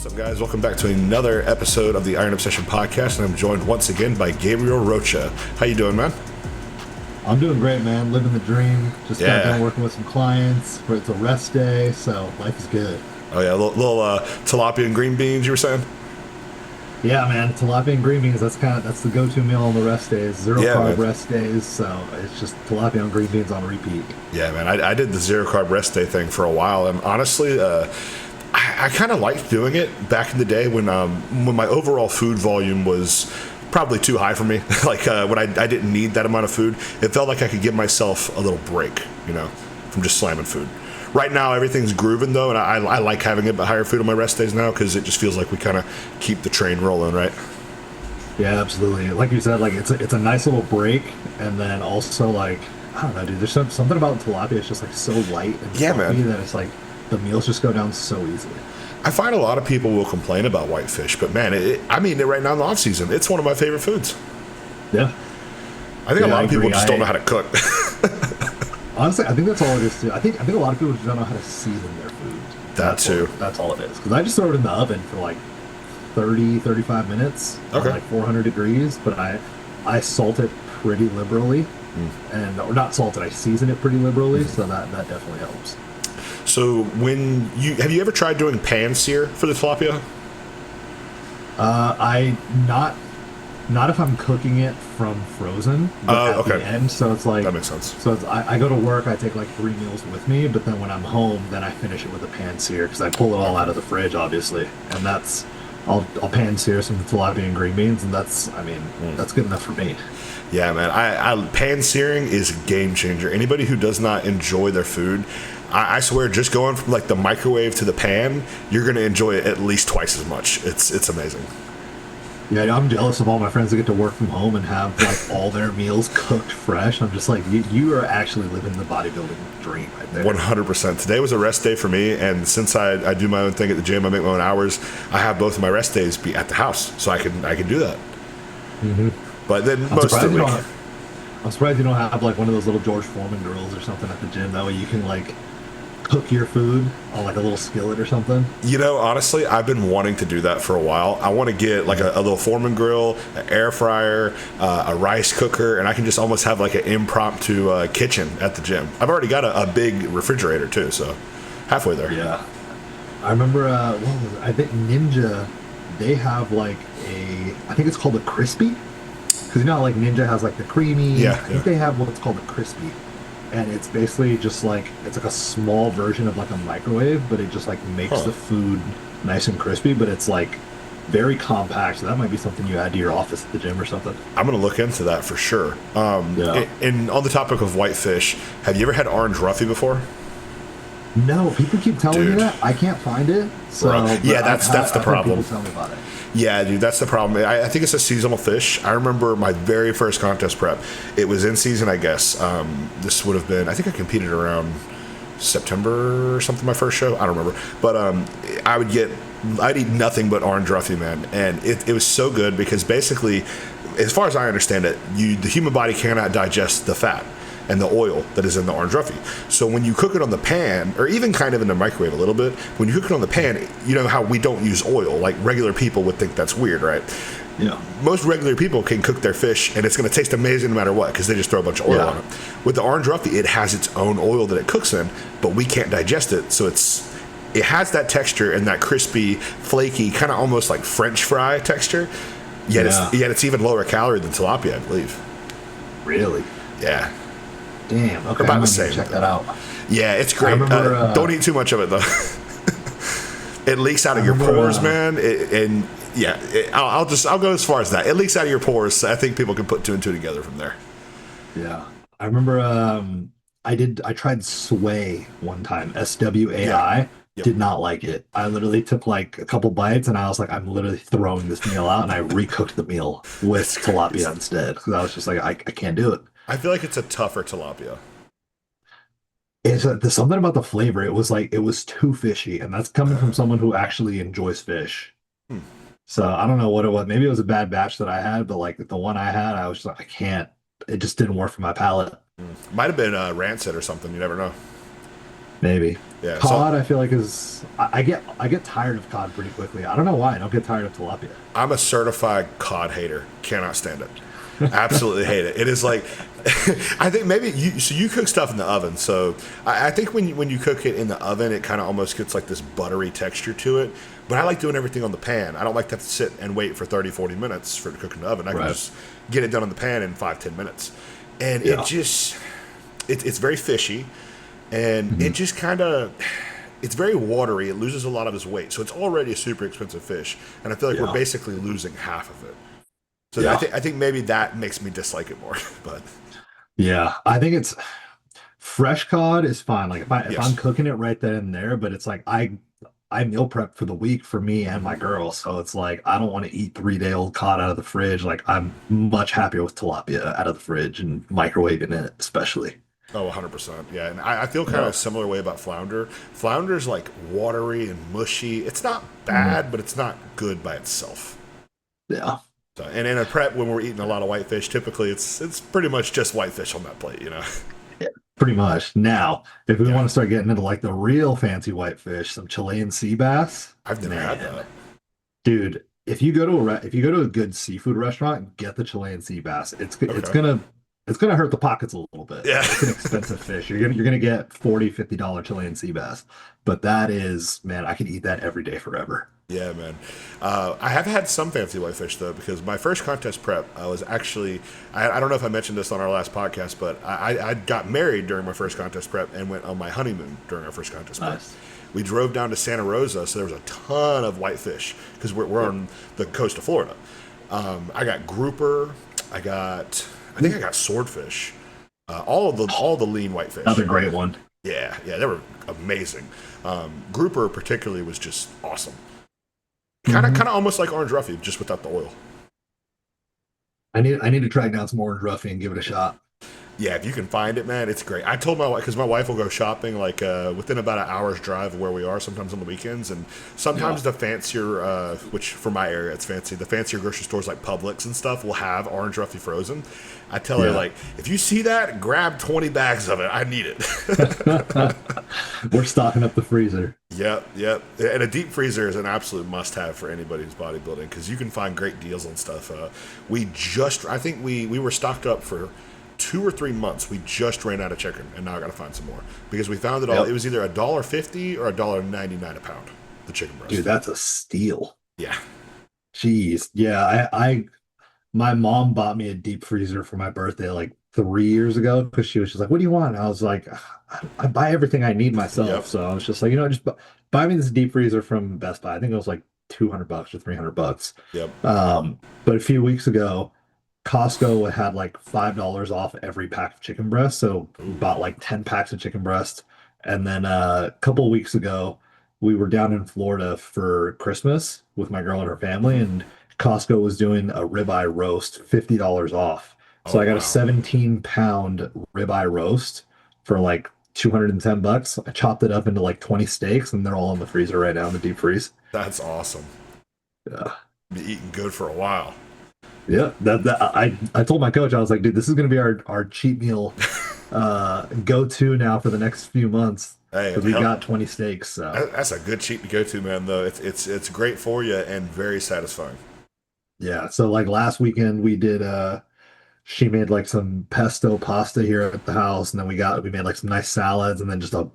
What's up, guys? Welcome back to another episode of the Iron Obsession podcast, and I'm joined once again by Gabriel Rocha. How you doing, man? I'm doing great, man. Living the dream. Just got done working with some clients. It's a rest day, so life is good. Oh yeah, little tilapia and green beans. You were saying? Yeah, man. Tilapia and green beans. That's the go-to meal on the rest days. Zero carb rest days. So it's just tilapia and green beans on repeat. Yeah, man. I did the zero carb rest day thing for a while, and honestly, I kind of liked doing it back in the day when my overall food volume was probably too high for me. Like when I didn't need that amount of food, it felt like I could give myself a little break, from just slamming food. Right now, everything's grooving though, and I like having a bit higher food on my rest days now because it just feels like we kind of keep the train rolling, right? Yeah, absolutely. Like you said, like it's a nice little break, and then also like I don't know, dude. There's something about tilapia. It's just like so light and fluffy that it's like the meals just go down so easily. I find a lot of people will complain about whitefish, but man, right now in the off season, it's one of my favorite foods. Yeah, I think a lot of people just don't know how to cook. Honestly, I think that's all it is too. I think a lot of people just don't know how to season their food. That's all it is. Because I just throw it in the oven for like 35 minutes at like 400 degrees, but I salt it pretty liberally, or not salt it. I season it pretty liberally, so that definitely helps. So have you ever tried doing pan sear for the tilapia? Not if I'm cooking it from frozen at the end. So it's like, that makes sense. So I go to work, I take like 3 meals with me, but then when I'm home, then I finish it with a pan sear because I pull it all out of the fridge, obviously, and I'll pan sear some tilapia and green beans, and that's good enough for me. Yeah, man. I pan searing is a game changer. Anybody who does not enjoy their food, I swear, just going from like the microwave to the pan, you're going to enjoy it at least twice as much. It's amazing. Yeah, I'm jealous of all my friends that get to work from home and have like all their meals cooked fresh. I'm just like, you are actually living the bodybuilding dream right there. 100%. Today was a rest day for me, and since I do my own thing at the gym, I make my own hours. I have both of my rest days be at the house, so I can do that. Mm-hmm. But then most of the week, I'm surprised you don't have like one of those little George Foreman grills or something at the gym. That way you can like cook your food on like a little skillet or something. Honestly, I've been wanting to do that for a while. I want to get like a little Foreman grill, an air fryer, a rice cooker, and I can just almost have like an impromptu kitchen at the gym. I've already got a big refrigerator too, so halfway there. Yeah. I remember, I think Ninja, they have like I think it's called a crispy. Because like Ninja has like the creamy. I think they have what's called a crispy. And it's basically just like, it's like a small version of like a microwave, but it just like makes the food nice and crispy, but it's like very compact. So that might be something you add to your office at the gym or something. I'm going to look into that for sure. And on the topic of whitefish, have you ever had orange roughy before? No, people keep telling me that. I can't find it. So that's the problem. People tell me about it. Yeah, dude, that's the problem. I think it's a seasonal fish. I remember my very first contest prep. It was in season, I guess. This would have been, I think I competed around September or something, my first show. I don't remember. But I'd eat nothing but orange roughy, man. And it was so good because basically, as far as I understand it, the human body cannot digest the fat and the oil that is in the orange roughy. So when you cook it on the pan, or even kind of in the microwave a little bit, when you cook it on the pan, you know how we don't use oil. Like regular people would think that's weird, right? Yeah. Most regular people can cook their fish, and it's going to taste amazing no matter what, because they just throw a bunch of oil on it. With the orange roughy, it has its own oil that it cooks in, but we can't digest it, so it has that texture and that crispy, flaky, kind of almost like French fry texture, yet it's even lower calorie than tilapia, I believe. Really? Yeah. Damn. Okay. About the same. Check that out. Yeah, it's great. Remember, don't eat too much of it though. It leaks out of your pores, man. I'll go as far as that. It leaks out of your pores. So I think people can put 2 and 2 together from there. Yeah, I remember. I tried Sway one time. SWAI. Did not like it. I literally took like a couple bites and I was like, I'm literally throwing this meal out, and I recooked the meal with tilapia instead because I was just like, I can't do it. I feel like it's a tougher tilapia. There's something about the flavor. It was too fishy, and that's coming from someone who actually enjoys fish. So I don't know what it was. Maybe it was a bad batch that I had, but like the one I had, I was just like, I can't. It just didn't work for my palate. Might have been rancid or something. You never know. Maybe. Yeah. So Cod, I feel like I get tired of cod pretty quickly. I don't know why. I don't get tired of tilapia. I'm a certified cod hater. Cannot stand it. Absolutely hate it. It is like, I think maybe you cook stuff in the oven. So I think when you cook it in the oven, it kind of almost gets like this buttery texture to it. But I like doing everything on the pan. I don't like to have to sit and wait for 30, 40 minutes for it to cook in the oven. I can just get it done in the pan in 5, 10 minutes. And it's very fishy. And it just kind of, it's very watery. It loses a lot of its weight. So it's already a super expensive fish. And I feel like we're basically losing half of it. So I think maybe that makes me dislike it more. But Yeah, I think it's fresh cod is fine. Like if I'm cooking it right then and there, but it's like I meal prep for the week for me and my girl, so it's like I don't want to eat 3-day-old cod out of the fridge. Like I'm much happier with tilapia out of the fridge and microwaving it, especially. oh, 100%. Yeah, and I feel kind of a similar way about flounder. Flounder's like watery and mushy. It's not bad, but it's not good by itself. Yeah. So, and in a prep, when we're eating a lot of whitefish, typically it's pretty much just whitefish on that plate, you know? Yeah, pretty much. Now, if we want to start getting into like the real fancy whitefish, some Chilean sea bass. I've never had that. Dude, if you go to a good seafood restaurant, get the Chilean sea bass. It's gonna hurt the pockets a little bit. Yeah. It's an expensive fish. You're gonna get $40, $50 Chilean sea bass. But that is, man, I could eat that every day forever. Yeah, man. I have had some fancy whitefish though, because my first contest prep, I was actually, I don't know if I mentioned this on our last podcast, but I got married during my first contest prep and went on my honeymoon during our first contest prep. We drove down to Santa Rosa, so there was a ton of whitefish because we're on the coast of Florida. I got grouper, I think I got swordfish, all the lean whitefish. Another great one. Yeah, they were amazing. Grouper particularly was just awesome. Kind of almost like orange roughy, just without the oil. I need to track down some orange roughy and give it a shot. Yeah, if you can find it, man, it's great. I told my wife, because my wife will go shopping like within about an hour's drive of where we are, sometimes on the weekends, and sometimes the fancier, which for my area it's fancy, the fancier grocery stores like Publix and stuff will have orange roughy frozen. I tell her, like, if you see that, grab 20 bags of it. I need it. We're stocking up the freezer. Yep. And a deep freezer is an absolute must-have for anybody who's bodybuilding because you can find great deals on stuff. I think we were stocked up for 2 or 3 months. We just ran out of chicken, and now I got to find some more because we found it all. It was either $1.50 or $1.99 a pound. The chicken breast. Dude, that's a steal. Yeah. Jeez. Yeah, I my mom bought me a deep freezer for my birthday like 3 years ago because she was just like, "What do you want?" And I was like, I buy everything I need myself. Yep. So I was just like, just buy me this deep freezer from Best Buy. I think it was like $200 or $300. Yep. But a few weeks ago, Costco had like $5 off every pack of chicken breast. So bought like 10 packs of chicken breast. And then a couple of weeks ago, we were down in Florida for Christmas with my girl and her family, and Costco was doing a ribeye roast, $50 off. So I got a 17-pound ribeye roast for like $210. I chopped it up into like 20 steaks, and they're all in the freezer right now in the deep freeze. That's awesome. Yeah. Be eating good for a while. Yeah, I told my coach, I was like, dude, this is going to be our cheat meal go-to now for the next few months. Because we got 20 steaks. So. That's a good cheat to go to, man, though. It's great for you and very satisfying. Yeah, so like last weekend we did she made like some pesto pasta here at the house, and then we made like some nice salads, and then just a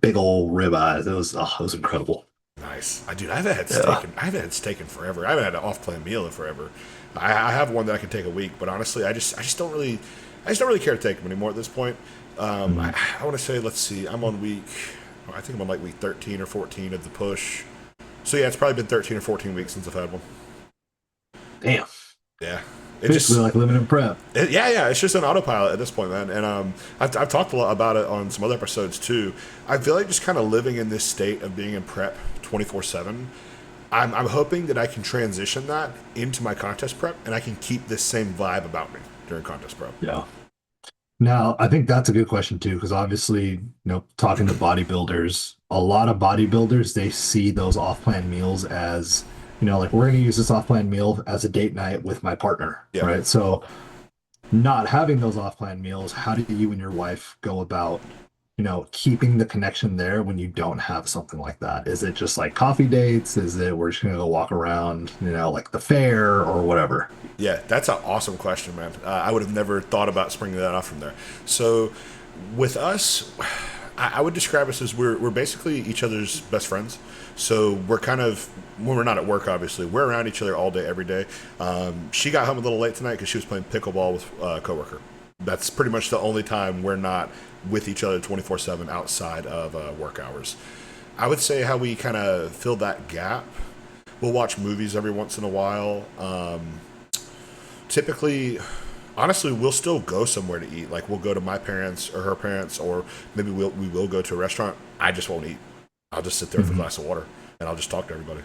big old ribeyes. It was incredible. Nice. I haven't had steak. I haven't had steak in forever. I haven't had an off-plan meal in forever. I have one that I can take a week, but honestly, I just don't really care to take them anymore at this point. I want to say, let's see, I think I'm on like week 13 or 14 of the push. So yeah, it's probably been 13 or 14 weeks since I've had one. Damn. Yeah. It's just like living in prep. It's just an autopilot at this point, man. And I've talked a lot about it on some other episodes too. I feel like just kind of living in this state of being in prep 24/7. I'm hoping that I can transition that into my contest prep, and I can keep this same vibe about me during contest prep. Yeah. Now, I think that's a good question too, because obviously, talking to bodybuilders, a lot of bodybuilders, they see those off-plan meals as, like, we're going to use this off-plan meal as a date night with my partner, right? So not having those off-plan meals, how do you and your wife go about, keeping the connection there when you don't have something like that? Is it just like coffee dates? Is it we're just gonna go walk around, like the fair or whatever? Yeah, that's an awesome question, man. I would have never thought about springing that off from there. So, with us, I would describe us as we're basically each other's best friends. So we're kind of when we're not at work, obviously, we're around each other all day, every day. She got home a little late tonight because she was playing pickleball with a coworker. That's pretty much the only time we're not with each other 24/7 outside of work hours. I would say how we kind of fill that gap. We'll watch movies every once in a while. Typically, honestly, we'll still go somewhere to eat. Like we'll go to my parents or her parents, or maybe we will go to a restaurant. I just won't eat. I'll just sit there with a Mhm. glass of water and I'll just talk to everybody.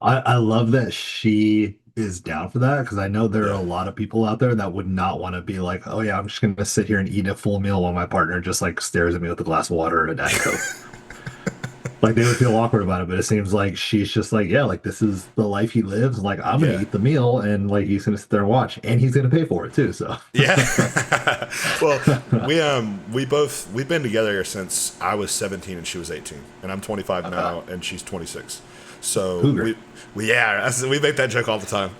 I love that she is down for that because I know there are Yeah. a lot of people out there that would not want to be like, oh yeah, I'm just gonna sit here and eat a full meal while my partner just like stares at me with a glass of water and a Diet Coke. Like they would feel awkward about it, but it seems like she's just like, yeah, like this is the life he lives. Like I'm gonna Yeah. eat the meal and like he's gonna sit there and watch, and he's gonna pay for it too. So Yeah. Well, we've been together since I was 17 and she was 18, and I'm 25 okay. now and she's 26. So Cougar. we yeah, we make that joke all the time.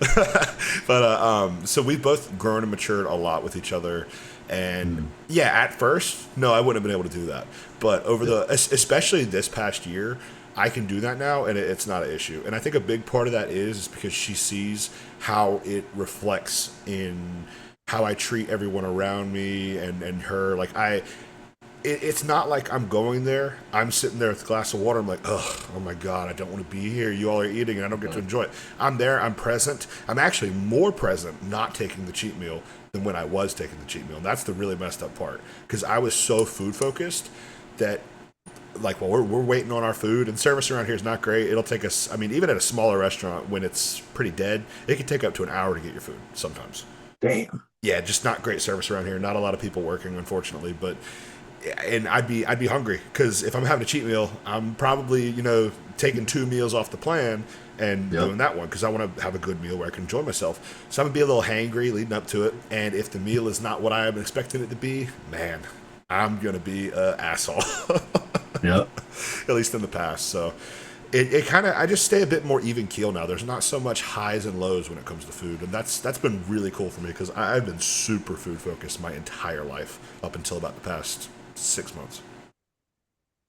But so we've both grown and matured a lot with each other. And Mm. yeah, at first, no, I wouldn't have been able to do that. But over Yep. especially this past year, I can do that now, and it's not an issue. And I think a big part of that is because she sees how it reflects in how I treat everyone around me and her. Like it's not like I'm going there. I'm sitting there with a glass of water. I'm like, oh my God, I don't want to be here. You all are eating and I don't get to enjoy it. I'm there. I'm present. I'm actually more present not taking the cheat meal than when I was taking the cheat meal. And that's the really messed up part because I was so food focused that like, well, we're waiting on our food and service around here is not great. It'll take us, I mean, even at a smaller restaurant when it's pretty dead, it can take up to an hour to get your food sometimes. Damn. Yeah, just not great service around here. Not a lot of people working, unfortunately. But and I'd be hungry because if I'm having a cheat meal, I'm probably taking two meals off the plan and Yep. doing that one because I want to have a good meal where I can enjoy myself. So I'm gonna be a little hangry leading up to it, and if the meal is not what I am expecting it to be, man, I'm gonna be an asshole. Yep. At least in the past. So it kind of I just stay a bit more even keel now. There's not so much highs and lows when it comes to food, and that's been really cool for me because I've been super food focused my entire life up until about the past 6 months.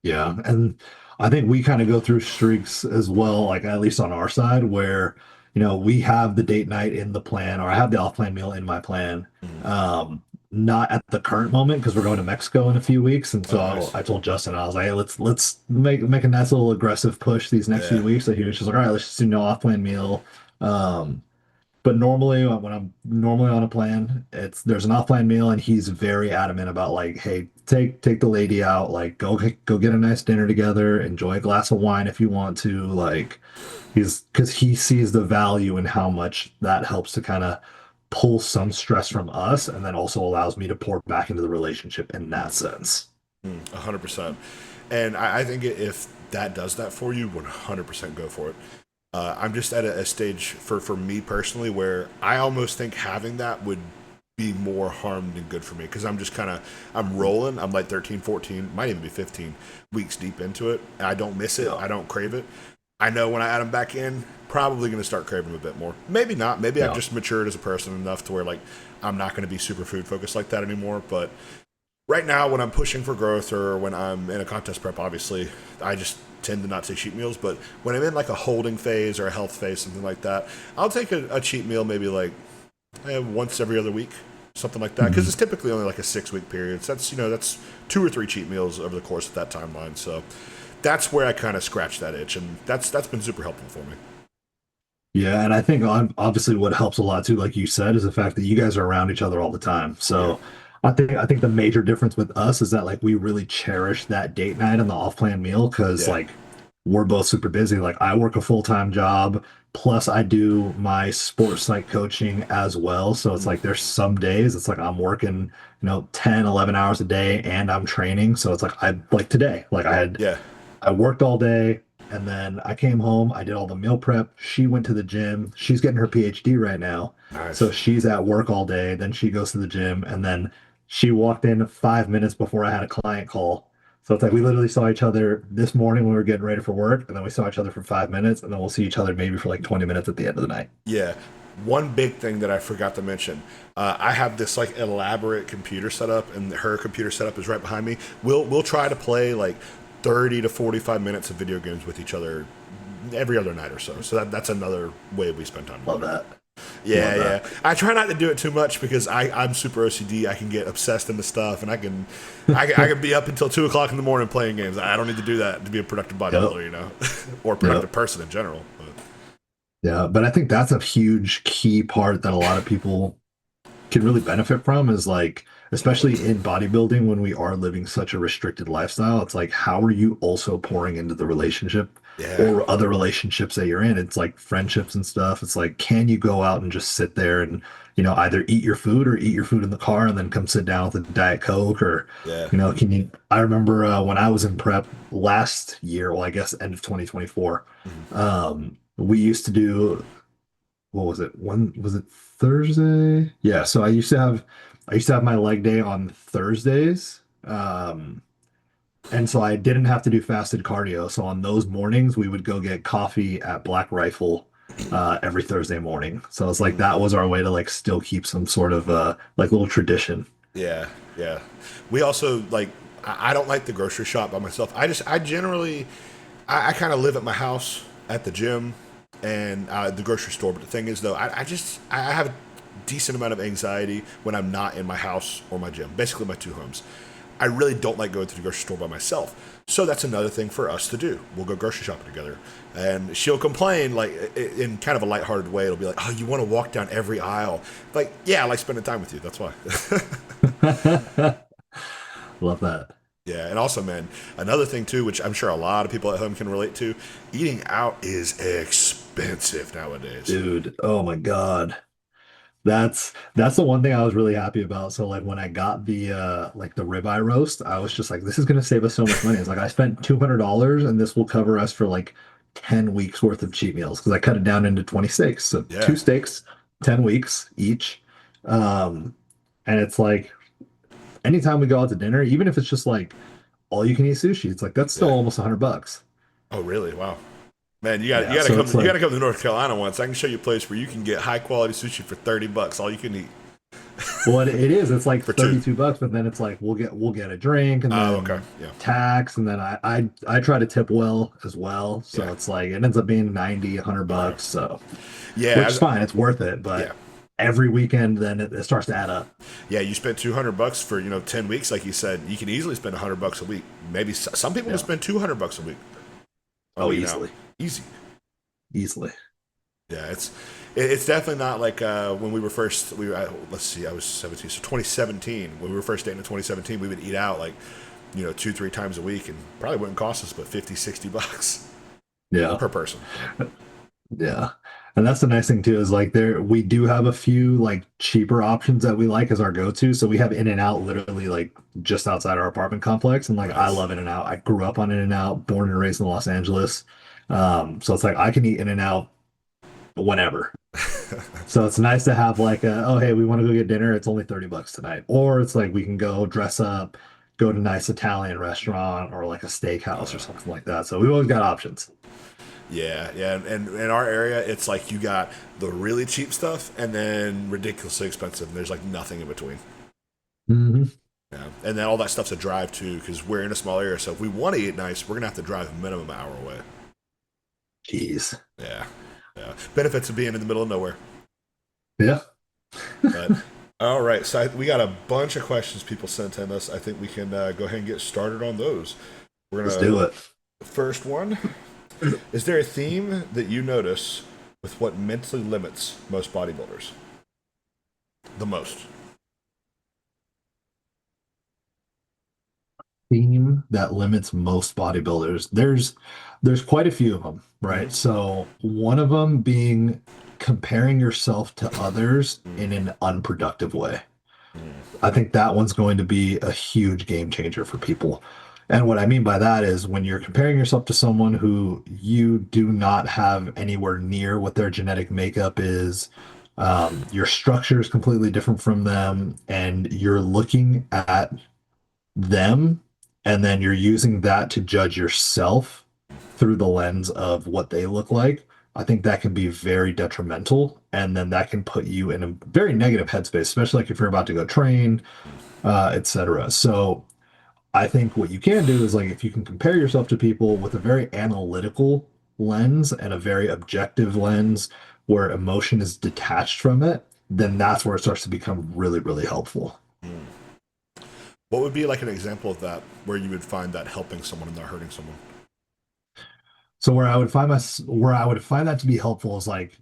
Yeah, and I think we kind of go through streaks as well, like at least on our side, where we have the date night in the plan, or I have the off-plan meal in my plan. Mm. Not at the current moment because we're going to Mexico in a few weeks, and Oh, so nice. I told Justin, I was like, hey, let's make a nice little aggressive push these next few Yeah, weeks. So he was just like, all right, let's just do no off-plan meal. Um, but normally, when I'm normally on a plan, there's an off-plan meal, and he's very adamant about like, hey, take the lady out, like go get a nice dinner together, enjoy a glass of wine if you want to, like he's because he sees the value in how much that helps to kind of pull some stress from us, and then also allows me to pour back into the relationship in that sense. 100%. And I think if that does that for you, 100% go for it. I'm just at a stage for me personally where I almost think having that would be more harm than good for me because I'm just kind of I'm rolling. I'm like 13, 14, might even be 15 weeks deep into it. And I don't miss it. Yeah, I don't crave it. I know when I add them back in, probably going to start craving them a bit more. Maybe not. Maybe I've yeah, just matured as a person enough to where like I'm not going to be super food focused like that anymore. But right now, when I'm pushing for growth or when I'm in a contest prep, obviously, I just tend to not take cheat meals. But when I'm in like a holding phase or a health phase, something like that, I'll take a cheat meal maybe like once every other week, something like that. Because mhm, it's typically only like a 6 week period. So that's 2 or 3 cheat meals over the course of that timeline. So that's where I kind of scratch that itch, and that's been super helpful for me. yeah. And I think obviously what helps a lot too, like you said, is the fact that you guys are around each other all the time. Yeah, So I think the major difference with us is that like we really cherish that date night and the off-plan meal because yeah, like we're both super busy. Like I work a full-time job, plus I do my sports psych coaching as well. So it's mm, like there's some days it's like I'm working, 10, 11 hours a day and I'm training. So it's like I like today, like yeah. I worked all day and then I came home, I did all the meal prep. She went to the gym. She's getting her PhD right now. So Nice. she's at work all day, then she goes to the gym and then she walked in 5 minutes before I had a client call. So it's like we literally saw each other this morning when we were getting ready for work, and then we saw each other for 5 minutes, and then we'll see each other maybe for like 20 minutes at the end of the night. Yeah. One big thing that I forgot to mention, I have this like elaborate computer setup, and her computer setup is right behind me. We'll try to play like 30 to 45 minutes of video games with each other every other night or so. So that's another way we spend time Love together. that. Yeah, Love yeah. that. I try not to do it too much because I'm super OCD. I can get obsessed into stuff, and I can be up until 2 o'clock in the morning playing games. I don't need to do that to be a productive Yep. bodybuilder, or a Yep. productive person in general. But Yeah, but I think that's a huge key part that a lot of people can really benefit from is like, especially in bodybuilding when we are living such a restricted lifestyle, it's like, how are you also pouring into the relationship yeah, or other relationships that you're in? It's like friendships and stuff. It's like, can you go out and just sit there and, either eat your food or eat your food in the car and then come sit down with a Diet Coke or, yeah. I remember when I was in prep last year, well, I guess end of 2024, Mhm. we used to do what was it? When was it Thursday? Yeah, so I used to have my leg day on Thursdays. And so I didn't have to do fasted cardio. So on those mornings, we would go get coffee at Black Rifle every Thursday morning. So it's like Mm. that was our way to like still keep some sort of like little tradition. Yeah, yeah. We also like. I don't like the grocery shop by myself. I generally, I kind of live at my house, at the gym, and the grocery store. But the thing is, though, I have a decent amount of anxiety when I'm not in my house or my gym. Basically, my two homes. I really don't like going to the grocery store by myself. So that's another thing for us to do. We'll go grocery shopping together. And she'll complain, like, in kind of a lighthearted way. It'll be like, oh, you want to walk down every aisle. Like, yeah, I like spending time with you. That's why. Love that. Yeah, and also, man, another thing, too, which I'm sure a lot of people at home can relate to, eating out is expensive nowadays. Dude, oh my God. That's the one thing I was really happy about. So like when I got the like the ribeye roast, I was just like, this is gonna save us so much money. It's like I spent $200 and this will cover us for like 10 weeks worth of cheat meals because I cut it down into 20 steaks. So Yeah, two steaks, 10 weeks each. Um, and it's like anytime we go out to dinner, even if it's just like all you can eat sushi, it's like that's still yeah. almost $100. Oh, really? Wow. Man, Yeah, so it's you like gotta come to North Carolina once. I can show you a place where you can get high quality sushi for $30, all you can eat well, it is. It's like for two. 32 bucks, but then it's like we'll get a drink and Oh, okay. then Yeah, tax, and then I try to tip well as well. So yeah. it's like it ends up being 90, 100 Okay. bucks. So Yeah, which is fine, it's worth it. yeah, But every weekend, then it starts to add up. yeah. You spent $200 for 10 weeks, like you said. You can easily spend $100 a week. Maybe some people will Yeah. spend $200 a week on Oh, eating out. easily, Easy. easily. Yeah, it's definitely not like when we were first. Let's see, I was 17, so 2017. When we were first dating in 2017, we would eat out like 2-3 times a week, and probably wouldn't cost us but 50-60 bucks Yeah, per person. yeah. And that's the nice thing too is like there we do have a few like cheaper options that we like as our go-to. So we have In and Out literally like just outside our apartment complex, and like I Nice. love In and Out. I grew up on In and Out, born and raised in Los Angeles. So it's like I can eat In and Out whenever. So it's nice to have like oh hey, we want to go get dinner. It's only $30 tonight. Or it's like we can go dress up, go to a nice Italian restaurant or like a steakhouse or something like that. So we've always got options. Yeah, yeah, and in our area, it's like you got the really cheap stuff and then ridiculously expensive, and there's like nothing in between. Hmm. Yeah, and then all that stuff's a drive too, because we're in a small area. So if we want to eat nice, we're gonna have to drive a minimum hour away. Jeez. Yeah, yeah. Benefits of being in the middle of nowhere. Yeah. But all right, so we got a bunch of questions people sent in us. I think we can go ahead and get started on those. We're Let's gonna do it. First one. Is there a theme that you notice with what mentally limits most bodybuilders? The most. Theme that limits most bodybuilders. There's quite a few of them, right? Mm-hmm. So one of them being comparing yourself to others in an unproductive way. I think that one's going to be a huge game changer for people. And what I mean by that is when you're comparing yourself to someone who you do not have anywhere near what their genetic makeup is, Your structure is completely different from them, and you're looking at them, and then you're using that to judge yourself through the lens of what they look like. I think that can be very detrimental, and then that can put you in a very negative headspace, especially like if you're about to go train, etc. So I think what you can do is like if you can compare yourself to people with a very analytical lens and a very objective lens where emotion is detached from it, then that's where it starts to become really, really helpful. What would be like an example of that where you would find that helping someone and not hurting someone? So where I would find that to be helpful is like,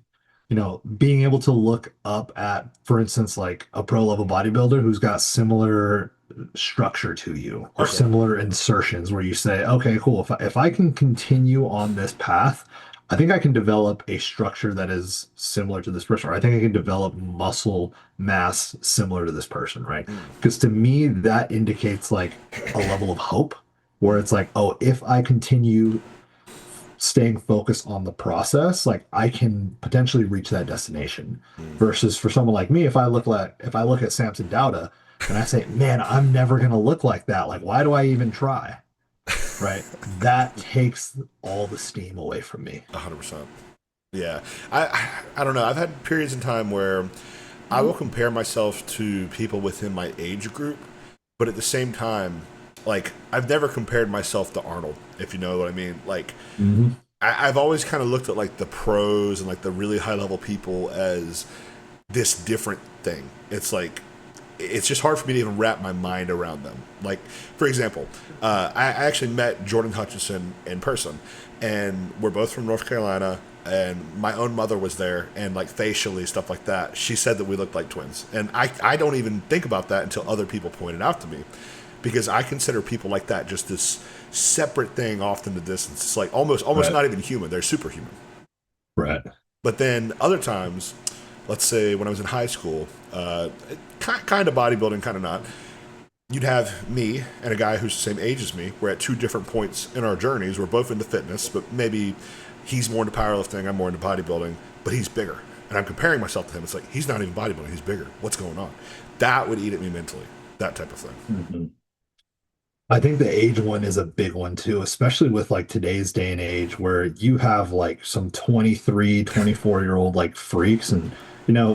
being able to look up at, for instance, like a pro level bodybuilder who's got similar structure to you or Okay. similar insertions where you say, okay, cool. If I can continue on this path, I think I can develop a structure that is similar to this person, or I think I can develop muscle mass similar to this person, right? Because to me, that indicates like a level of hope where it's like, oh, if I continue staying focused on the process, like I can potentially reach that destination. Versus for someone like me, if I look at Samson Dauda and I say, man, I'm never gonna look like that. Like, why do I even try? Right? That takes all the steam away from me. 100%. Yeah. I don't know. I've had periods in time where I will compare myself to people within my age group, but at the same time, like I've never compared myself to Arnold, if you know what I mean. Like Mm-hmm. I've always kind of looked at like the pros and like the really high level people as this different thing. It's like it's just hard for me to even wrap my mind around them. Like, for example, I actually met Jordan Hutchinson in person, and we're both from North Carolina. And my own mother was there, and like facially stuff like that, she said that we looked like twins. And I don't even think about that until other people point it out to me, because I consider people like that just this separate thing off in the distance. It's like almost Right. not even human. They're superhuman. Right. But then other times, let's say when I was in high school, kind of bodybuilding, kind of not. You'd have me and a guy who's the same age as me. We're at two different points in our journeys. We're both into fitness, but maybe he's more into powerlifting, I'm more into bodybuilding, but he's bigger. And I'm comparing myself to him. It's like, he's not even bodybuilding, he's bigger. What's going on? That would eat at me mentally, that type of thing. Mm-hmm. I think the age one is a big one too, especially with like today's day and age where you have like some 23, 24-year old like freaks. And,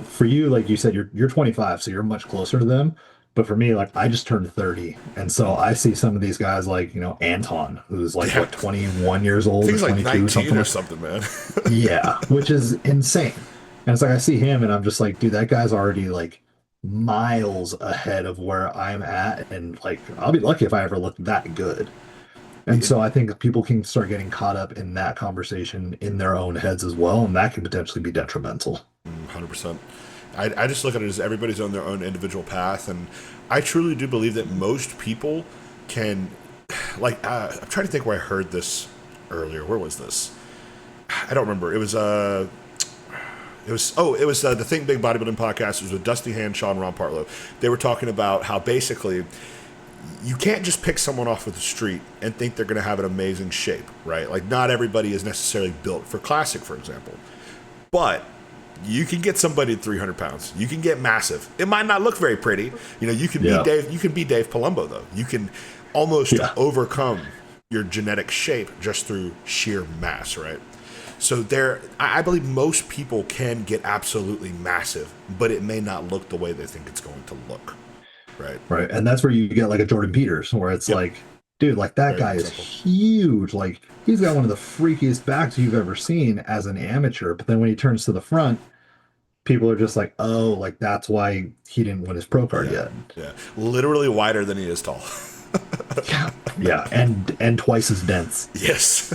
for you, like you said, you're 25, so you're much closer to them. But for me, like I just turned 30. And so I see some of these guys like, Anton, who's like Yeah. what, 21 years I old think or he's like 22, 19 something or like. something, man. Yeah, which is insane. And it's like I see him and I'm just like, dude, that guy's already like miles ahead of where I'm at. And like, I'll be lucky if I ever look that good. And It- so I think people can start getting caught up in that conversation in their own heads as well. And that can potentially be detrimental. 100%. I just look at it as everybody's on their own individual path, and I truly do believe that most people can, like, I'm trying to think where I heard this earlier. Where was this? I don't remember. It was the Think Big Bodybuilding podcast. It was with Dusty Hand, Sean, Ron Partlow. They were talking about how basically you can't just pick someone off of the street and think they're going to have an amazing shape, right? Like, not everybody is necessarily built for classic, for example. But you can get somebody at 300 pounds. You can get massive. It might not look very pretty. You can Yeah. be Dave. You can be Dave Palumbo, though. You can almost Yeah. overcome your genetic shape just through sheer mass, right? So I believe most people can get absolutely massive, but it may not look the way they think it's going to look, right? Right. And that's where you get like a Jordan Peters, where it's Yep. like, dude, like that Very guy good is example. huge. Like he's got one of the freakiest backs you've ever seen as an amateur. But then when he turns to the front, people are just like, oh, like that's why he didn't win his pro card Yeah, yet. yeah. Literally wider than he is tall. Yeah. Yeah. And twice as dense. Yes.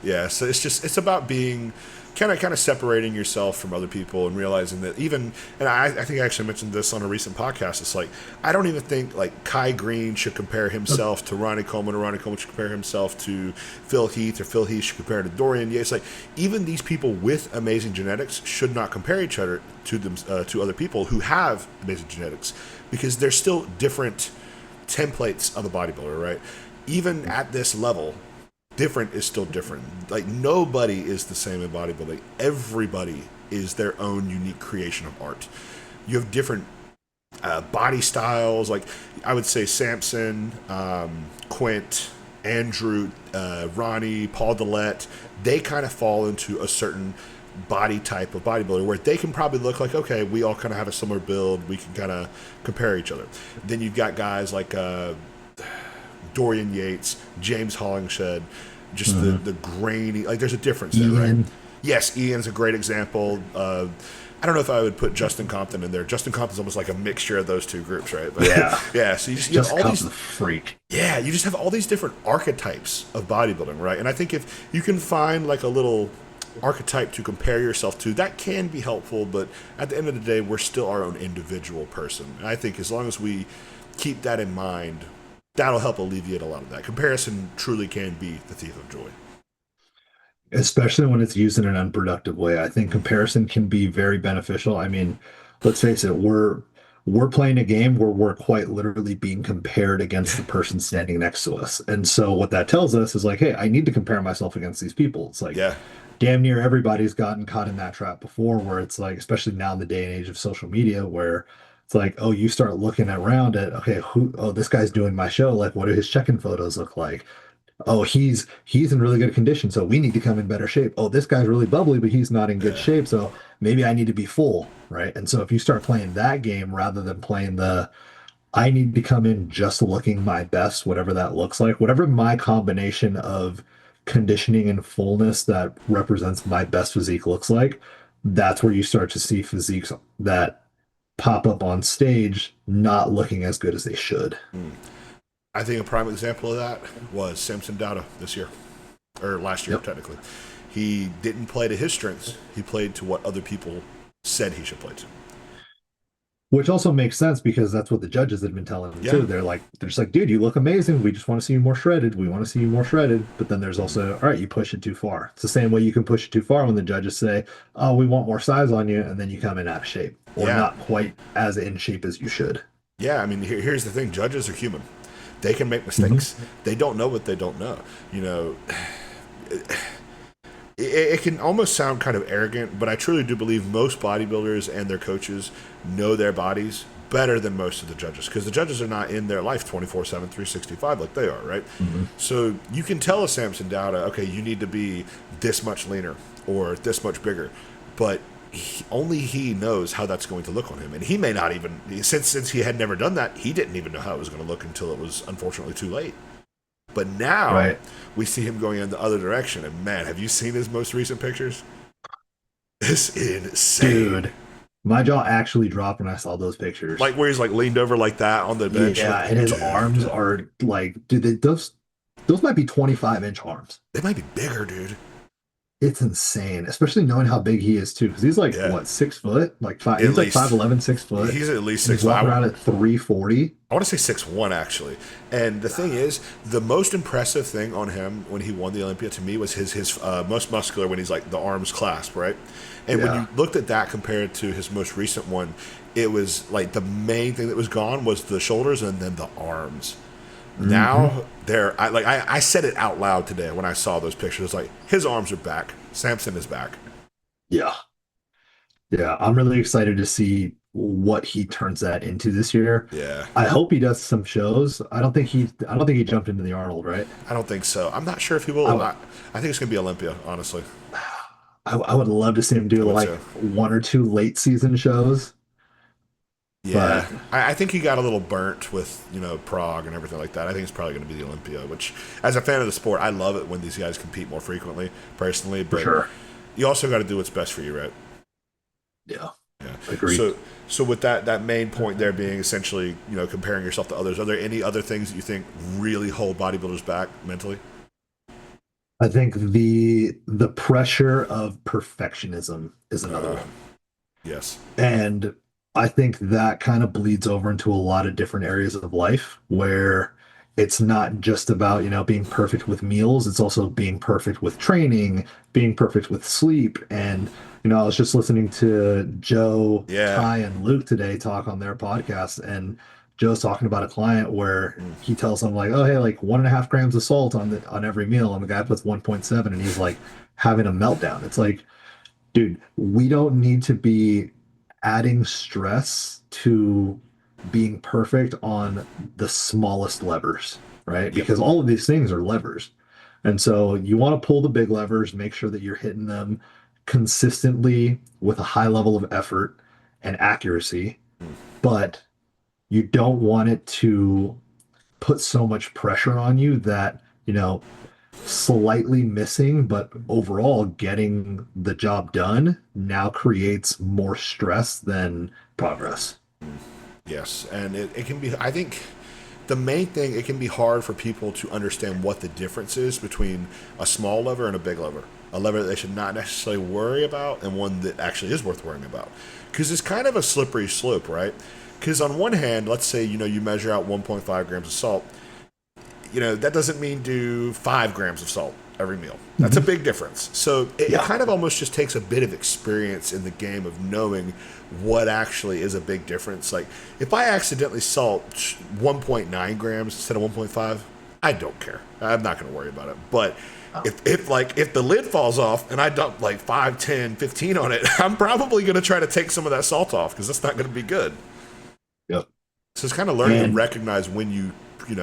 Yeah, so it's about being kind of separating yourself from other people and realizing that even, and I think I actually mentioned this on a recent podcast. It's like I don't even think like Kai Green should compare himself to Ronnie Coleman, or Ronnie Coleman should compare himself to Phil Heath, or Phil Heath should compare to Dorian Yates. Like even these people with amazing genetics should not compare each other to them to other people who have amazing genetics, because they're still different templates of a bodybuilder, right? Even at this level, different is still different. Like nobody is the same in bodybuilding. Everybody is their own unique creation of art. You have different body styles. Like I would say Samson, Quint, Andrew, Ronnie, Paul Dillette, they kind of fall into a certain body type of bodybuilder where they can probably look like, okay, we all kind of have a similar build. We can kind of compare each other. Then you've got guys like Dorian Yates, James Hollingshed, just the grainy, like there's a difference there, right? Yes, Ian's a great example. I don't know if I would put Justin Compton in there. Justin Compton's almost like a mixture of those two groups, right? But, yeah. So you have all these freak. Yeah, you just have all these different archetypes of bodybuilding, right? And I think if you can find like a little archetype to compare yourself to, that can be helpful. But at the end of the day, we're still our own individual person. And I think as long as we keep that in mind, that'll help alleviate a lot of that. Comparison truly can be the thief of joy. Especially when it's used in an unproductive way. I think comparison can be very beneficial. I mean, let's face it, we're playing a game where we're quite literally being compared against the person standing next to us. And so what that tells us is like, hey, I need to compare myself against these people. It's like, damn near everybody's gotten caught in that trap before, where it's like, especially now in the day and age of social media, where it's like, oh, you start looking around at, okay, this guy's doing my show. Like, what do his check-in photos look like? Oh, he's in really good condition, so we need to come in better shape. Oh, this guy's really bubbly, but he's not in good shape, so maybe I need to be full, right? And so if you start playing that game rather than playing I need to come in just looking my best, whatever that looks like, whatever my combination of conditioning and fullness that represents my best physique looks like, that's where you start to see physiques that pop up on stage not looking as good as they should. I think a prime example of that was Samson Dowda this year, or last year, technically. He didn't play to his strengths. He played to what other people said he should play to. Which also makes sense because that's what the judges had been telling him too. They're just like, dude, you look amazing. We just want to see you more shredded. We want to see you more shredded. But then there's also, all right, you push it too far. It's the same way you can push it too far when the judges say, oh, we want more size on you. And then you come in out of shape or not quite as in shape as you should. Yeah, I mean, here's the thing. Judges are human. They can make mistakes. They don't know what they don't know. You know, it can almost sound kind of arrogant, but I truly do believe most bodybuilders and their coaches know their bodies better than most of the judges, because the judges are not in their life 24/7, 365 like they are, right? So you can tell a Samson Dowda, okay, you need to be this much leaner or this much bigger, but only he knows how that's going to look on him. And he may not even, since he had never done that, he didn't even know how it was going to look until it was unfortunately too late. But now we see him going in the other direction. And man, have you seen his most recent pictures? It's insane. Dude, my jaw actually dropped when I saw those pictures. Like where he's like leaned over like that on the bench. Yeah, and his arms are like, dude, those might be 25-inch arms. They might be bigger, dude. It's insane, especially knowing how big he is too. Because he's like what, 6 foot? Like five? He's like 5'11", 6 foot. He's at least 6'5". He's walking around at 340. I want to say 6'1" actually. And the thing is, the most impressive thing on him when he won the Olympia to me was his most muscular when he's like the arms clasped, right? And when you looked at that compared to his most recent one, it was like the main thing that was gone was the shoulders and then the arms. Now I said it out loud today when I saw those pictures. Like his arms are back. Samson is back. Yeah. I'm really excited to see what he turns that into this year. Yeah. I hope he does some shows. I don't think he jumped into the Arnold, right? I don't think so. I'm not sure if he will. I think it's gonna be Olympia, honestly. I would love to see him do like 1 or 2 late season shows. Yeah, I think he got a little burnt with, Prague and everything like that. I think it's probably going to be the Olympia, which, as a fan of the sport, I love it when these guys compete more frequently, personally. But you also got to do what's best for you, right? Yeah. Agreed. So with that main point there being essentially, comparing yourself to others, are there any other things that you think really hold bodybuilders back mentally? I think the pressure of perfectionism is another one. Yes. And I think that kind of bleeds over into a lot of different areas of life where it's not just about, being perfect with meals. It's also being perfect with training, being perfect with sleep. And, I was just listening to Joe, Ty, and Luke today talk on their podcast. And Joe's talking about a client where he tells them like, oh, hey, like 1.5 grams of salt on every meal. And the guy puts 1.7 and he's like having a meltdown. It's like, Dude, we don't need to be adding stress to being perfect on the smallest levers, right? Yep. Because all of these things are levers. And so you want to pull the big levers, make sure that you're hitting them consistently with a high level of effort and accuracy, Mm. but you don't want it to put so much pressure on you that, slightly missing, but overall getting the job done now creates more stress than progress. Yes, and it can be. I think the main thing, it can be hard for people to understand what the difference is between a small lever and a big lever. A lever that they should not necessarily worry about, and one that actually is worth worrying about. Because it's kind of a slippery slope, right? Because on one hand, let's say you measure out 1.5 grams of salt. That doesn't mean do 5 grams of salt every meal. That's a Mhm. big difference. So it Yeah. kind of almost just takes a bit of experience in the game of knowing what actually is a big difference. Like if I accidentally salt 1.9 grams instead of 1.5, I don't care. I'm not going to worry about it. But if the lid falls off and I dump like 5, 10, 15 on it, I'm probably going to try to take some of that salt off because that's not going to be good. Yep. So it's kind of learning to And recognize when you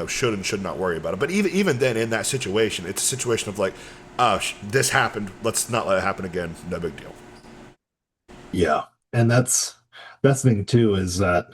should and should not worry about it. But even then, in that situation, it's a situation of like, oh, this happened. Let's not let it happen again. No big deal. yeah, and that's the thing too, is that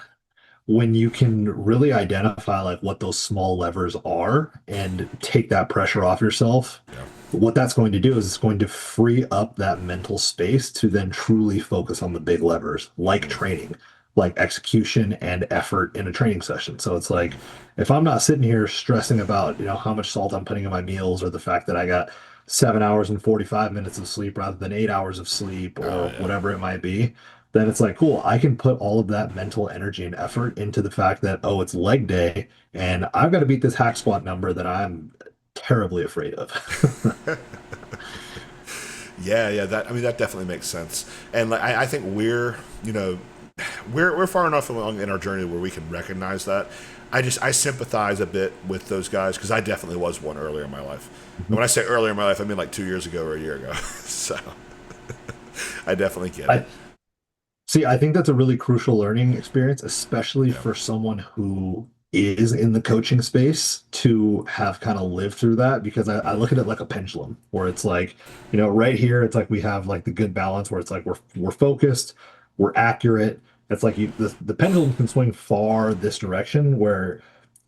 when you can really identify like what those small levers are and take that pressure off yourself, Yeah. what that's going to do is it's going to free up that mental space to then truly focus on the big levers, like training, like execution and effort in a training session. So it's like if I'm not sitting here stressing about, how much salt I'm putting in my meals or the fact that I got 7 hours and 45 minutes of sleep rather than 8 hours of sleep or Yeah. whatever it might be, then it's like, cool, I can put all of that mental energy and effort into the fact that, oh, it's leg day and I've got to beat this hack squat number that I'm terribly afraid of. Yeah. That definitely makes sense. And like I think we're far enough along in our journey where we can recognize that. I sympathize a bit with those guys because I definitely was one earlier in my life. And when I say earlier in my life, I mean like 2 years ago or a year ago. So I definitely get it. I see, I think that's a really crucial learning experience, especially Yeah. for someone who is in the coaching space to have kind of lived through that because I look at it like a pendulum where it's like, right here, it's like we have like the good balance where it's like we're focused, we're accurate. It's like the pendulum can swing far this direction where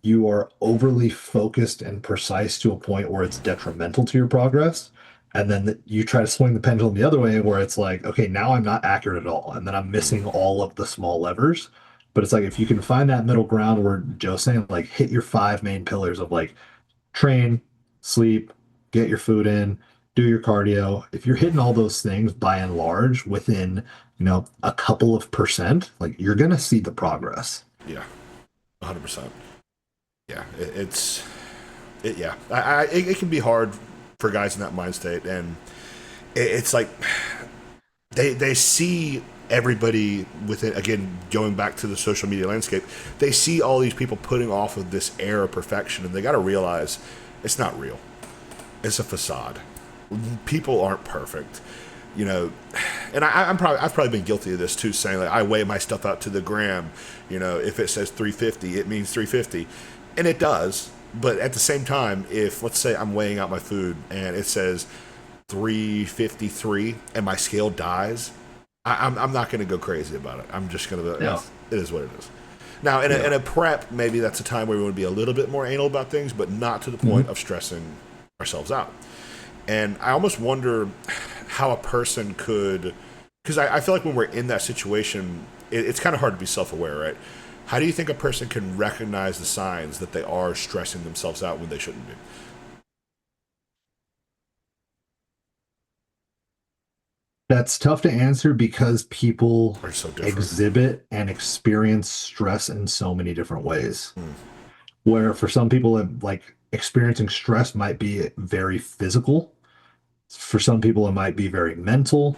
you are overly focused and precise to a point where it's detrimental to your progress. And then you try to swing the pendulum the other way where it's like, okay, now I'm not accurate at all. And then I'm missing all of the small levers. But it's like if you can find that middle ground where Joe's saying, like, hit your five main pillars of like train, sleep, get your food in, do your cardio. If you're hitting all those things by and large within, a couple of percent, like you're gonna see the progress. Yeah. 100%. Yeah. Yeah. It can be hard for guys in that mind state, and it's like they see everybody with it again, going back to the social media landscape. They see all these people putting off of this air of perfection, and they got to realize it's not real. It's a facade. People aren't perfect, you know. And I've probably been guilty of this too, saying like I weigh my stuff out to the gram. If it says 350, it means 350, and it does. But at the same time, if let's say I'm weighing out my food and it says 353 and my scale dies, I'm not going to go crazy about it. I'm just going to, Yeah. it is what it is. Now, in Yeah. a prep, maybe that's a time where we would be a little bit more anal about things, but not to the point Mhm. of stressing ourselves out. And I almost wonder how a person could, because I feel like when we're in that situation, it's kind of hard to be self aware, right? How do you think a person can recognize the signs that they are stressing themselves out when they shouldn't be? That's tough to answer because people Are so different. exhibit and experience stress in so many different ways. Mm, Where for some people, like experiencing stress might be very physical. For some people, it might be very mental.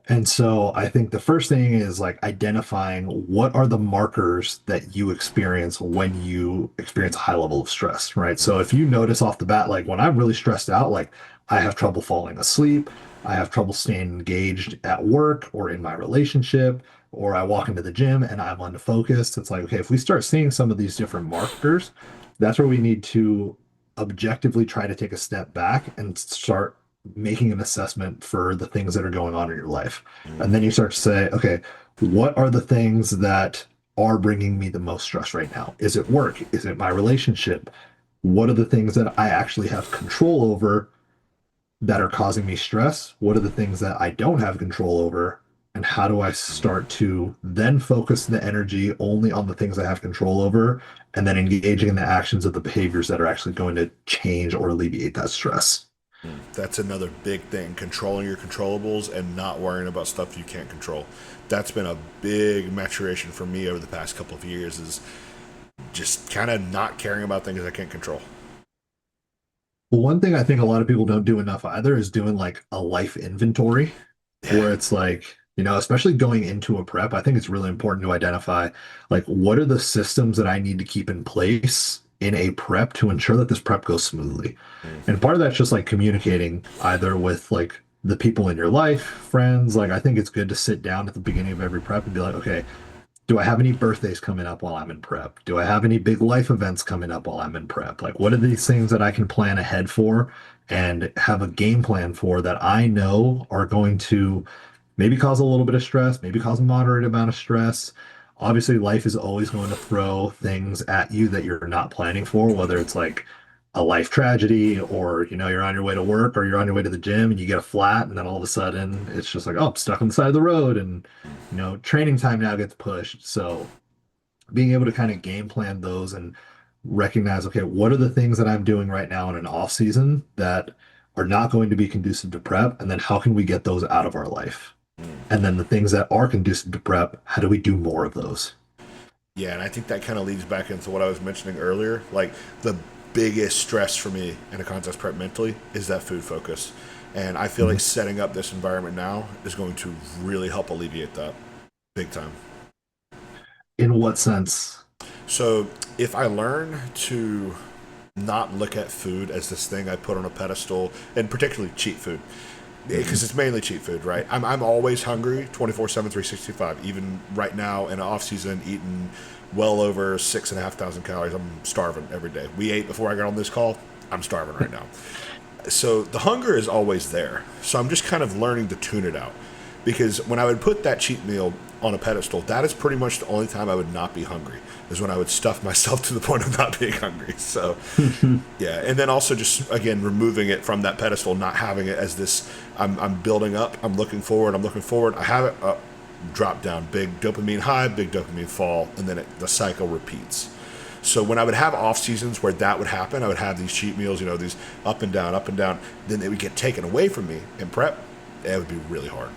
And so I think the first thing is like identifying what are the markers that you experience when you experience a high level of stress, right? So if you notice off the bat, like when I'm really stressed out, like I have trouble falling asleep, I have trouble staying engaged at work or in my relationship, or I walk into the gym and I'm unfocused. It's like, okay, if we start seeing some of these different markers, that's where we need to objectively try to take a step back and start making an assessment for the things that are going on in your life. And then you start to say, okay, what are the things that are bringing me the most stress right now? Is it work? Is it my relationship? What are the things that I actually have control over that are causing me stress? What are the things that I don't have control over? And how do I start to then focus the energy only on the things I have control over and then engaging in the actions of the behaviors that are actually going to change or alleviate that stress? That's another big thing, controlling your controllables and not worrying about stuff you can't control. That's been a big maturation for me over the past couple of years, is just kind of not caring about things I can't control. Well, one thing I think a lot of people don't do enough either is doing like a life inventory Yeah. where it's like, especially going into a prep, I think it's really important to identify like what are the systems that I need to keep in place in a prep to ensure that this prep goes smoothly. And part of that's just like communicating either with like the people in your life, friends. Like I think it's good to sit down at the beginning of every prep and be like, okay, do I have any birthdays coming up while I'm in prep? Do I have any big life events coming up while I'm in prep? Like, what are these things that I can plan ahead for and have a game plan for that I know are going to maybe cause a little bit of stress, maybe cause a moderate amount of stress? Obviously, life is always going to throw things at you that you're not planning for, whether it's like a life tragedy or, you're on your way to work or you're on your way to the gym and you get a flat and then all of a sudden it's just like, oh, I'm stuck on the side of the road and training time now gets pushed. So being able to kind of game plan those and recognize, okay, what are the things that I'm doing right now in an off season that are not going to be conducive to prep? And then how can we get those out of our life? And then the things that are conducive to prep, how do we do more of those? Yeah, and I think that kind of leads back into what I was mentioning earlier. Like the biggest stress for me in a contest prep mentally is that food focus. And I feel like Mhm. setting up this environment now is going to really help alleviate that big time. In what sense? So if I learn to not look at food as this thing I put on a pedestal, and particularly cheat food, because it's mainly cheat food, right? I'm always hungry 24/7, 365. Even right now in off season, eating well over 6,500 calories. I'm starving every day. We ate before I got on this call. I'm starving right now. So the hunger is always there. So I'm just kind of learning to tune it out. Because when I would put that cheat meal on a pedestal, that is pretty much the only time I would not be hungry, is when I would stuff myself to the point of not being hungry. So, yeah. And then also just, again, removing it from that pedestal, not having it as this, I'm building up, I'm looking forward, I have it up, drop down, big dopamine high, big dopamine fall, and then the cycle repeats. So when I would have off seasons where that would happen, I would have these cheat meals, these up and down, then they would get taken away from me in prep. It would be really hard.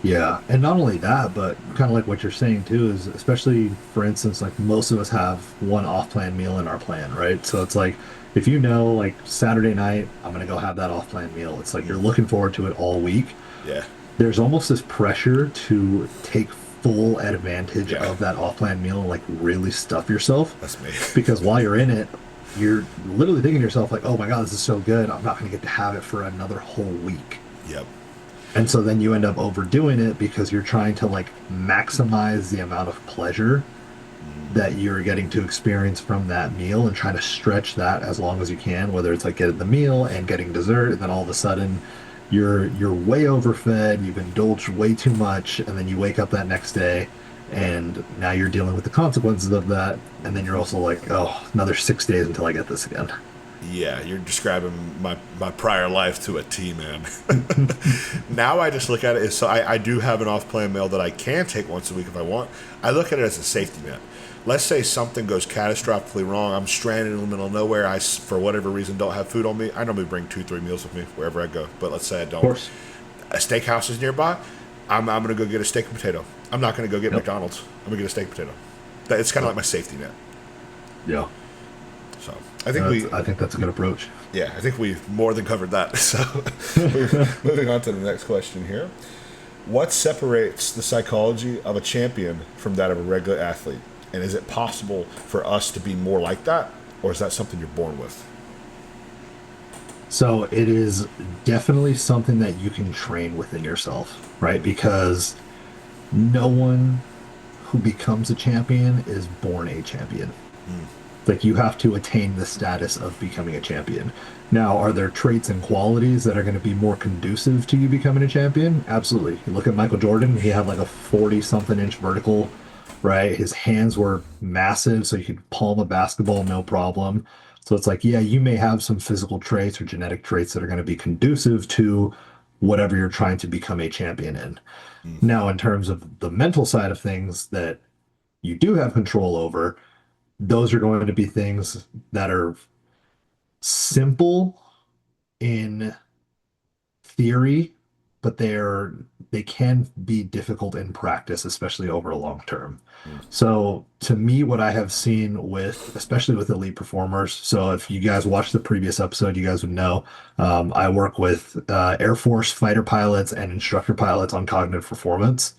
Yeah, and not only that, but kind of like what you're saying too is especially for instance, like most of us have one off-plan meal in our plan, right? So it's like if like Saturday night, I'm gonna go have that off-plan meal. It's like you're looking forward to it all week. Yeah. There's almost this pressure to take full advantage Yeah. of that off-plan meal and like really stuff yourself That's me. because while you're in it, you're literally thinking to yourself like, "Oh my God, this is so good. I'm not gonna get to have it for another whole week." Yep. And so then you end up overdoing it because you're trying to like maximize the amount of pleasure that you're getting to experience from that meal and trying to stretch that as long as you can, whether it's like getting the meal and getting dessert, and then all of a sudden you're way overfed, you've indulged way too much, and then you wake up that next day and now you're dealing with the consequences of that, and then you're also like, oh, another 6 days until I get this again. Yeah, you're describing my prior life to a T, man. Now I just look at it as, so I do have an off-plan meal that I can take once a week if I want. I look at it as a safety net. Let's say something goes catastrophically wrong. I'm stranded in the middle of nowhere. For whatever reason, don't have food on me. I normally bring 2, 3 meals with me wherever I go. But let's say I don't. Of course. A steakhouse is nearby. I'm going to go get a steak and potato. I'm not going to go get McDonald's. I'm going to get a steak and potato. It's kind of like my safety net. Yeah. So I think that's a good approach. yeah, I think we've more than covered that. So moving on to the next question here. What separates the psychology of a champion from that of a regular athlete? And is it possible for us to be more like that? Or is that something you're born with? So it is definitely something that you can train within yourself, right? Because no one who becomes a champion is born a champion. Like you have to attain the status of becoming a champion. Now, are there traits and qualities that are going to be more conducive to you becoming a champion? Absolutely. You look at Michael Jordan, he had like a 40 something inch vertical, right? His hands were massive, so you could palm a basketball no problem. So it's like, yeah, you may have some physical traits or genetic traits that are going to be conducive to whatever you're trying to become a champion in. Mm. Now, in terms of the mental side of things that you do have control over, those are going to be things that are simple in theory, but they can be difficult in practice, especially over a long term. Mm. So to me, what I have seen with, especially with elite performers, so if you guys watched the previous episode, you guys would know I work with Air Force fighter pilots and instructor pilots on cognitive performance.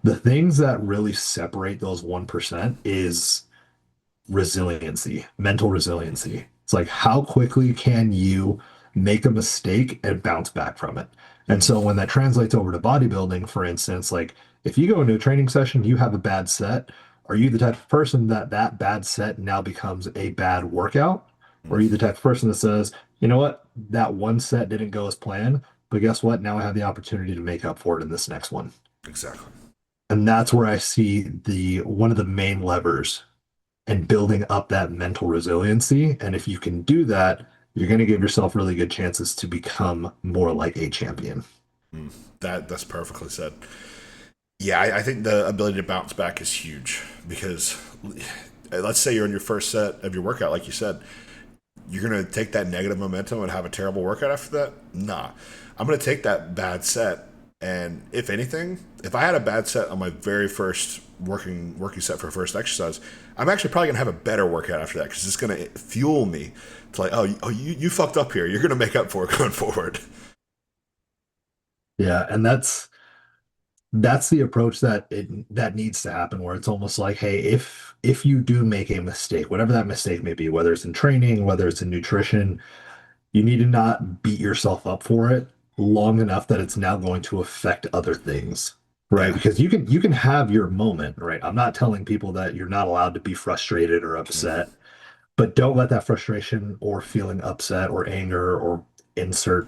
The things that really separate those 1% is resiliency, mental resiliency. It's like how quickly can you make a mistake and bounce back from it? And Mm. so when that translates over to bodybuilding, for instance, like if you go into a training session, you have a bad set, are you the type of person that that bad set now becomes a bad workout? Or are Mm. you the type of person that says, you know what, that one set didn't go as planned, but guess what? Now I have the opportunity to make up for it in this next one. Exactly. And that's where I see the one of the main levers and building up that mental resiliency. And if you can do that, you're going to give yourself really good chances to become more like a champion. Mm. That's perfectly said. Yeah, I think the ability to bounce back is huge because let's say you're in your first set of your workout, like you said, you're going to take that negative momentum and have a terrible workout after that? Nah. I'm going to take that bad set. And if anything, if I had a bad set on my very first working set for first exercise, I'm actually probably going to have a better workout after that because it's going to fuel me to like, oh, you fucked up here. You're going to make up for it going forward. Yeah, and that's the approach that needs to happen where it's almost like, hey, if you do make a mistake, whatever that mistake may be, whether it's in training, whether it's in nutrition, you need to not beat yourself up for it long enough that it's now going to affect other things, right? Yeah. Because you can have your moment, right? I'm not telling people that you're not allowed to be frustrated or Mm. upset, but don't let that frustration or feeling upset or anger or insert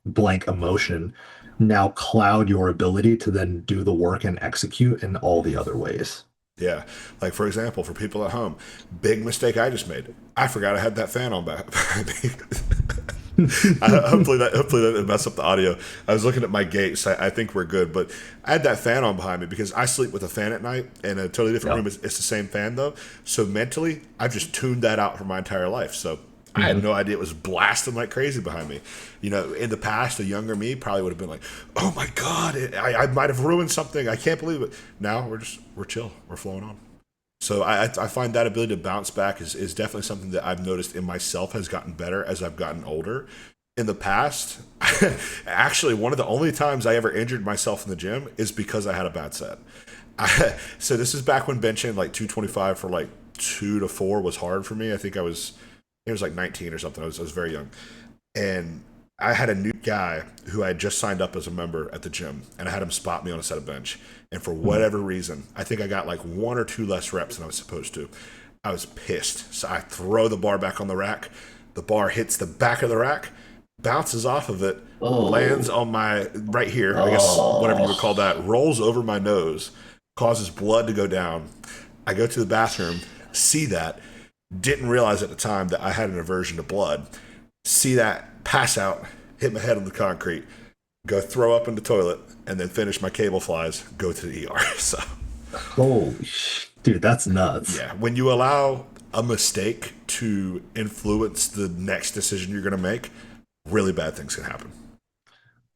blank emotion now cloud your ability to then do the work and execute in all the other ways. Yeah. Like, for example, for people at home, big mistake I just made. I forgot I had that fan on back. Hopefully that didn't mess up the audio. I was looking at my gates. I think we're good, but I had that fan on behind me because I sleep with a fan at night in a totally different Yep. room. It's the same fan though. So mentally, I've just tuned that out for my entire life. So I had Mhm. no idea it was blasting like crazy behind me. You know, in the past, a younger me probably would have been like, "Oh my god, I might have ruined something. I can't believe it." Now we're chill. We're flowing on. So I find that ability to bounce back is definitely something that I've noticed in myself has gotten better as I've gotten older. In the past, actually, one of the only times I ever injured myself in the gym is because I had a bad set. So this is back when benching like 225 for like 2 to 4 was hard for me. I think it was like 19 or something. I was very young. And I had a new guy who I had just signed up as a member at the gym, and I had him spot me on a set of bench. And for whatever reason, I think I got like 1 or 2 less reps than I was supposed to. I was pissed. So I throw the bar back on the rack. The bar hits the back of the rack, bounces off of it, lands Oh, on my right here, I guess whatever you would call oh, that, rolls over my nose, causes blood to go down. I go to the bathroom, see that, didn't realize at the time that I had an aversion to blood. See that, pass out, hit my head on the concrete, go throw up in the toilet, and then finish my cable flies, go to the ER. So, dude, that's nuts. yeah, when you allow a mistake to influence the next decision you're going to make, really bad things can happen.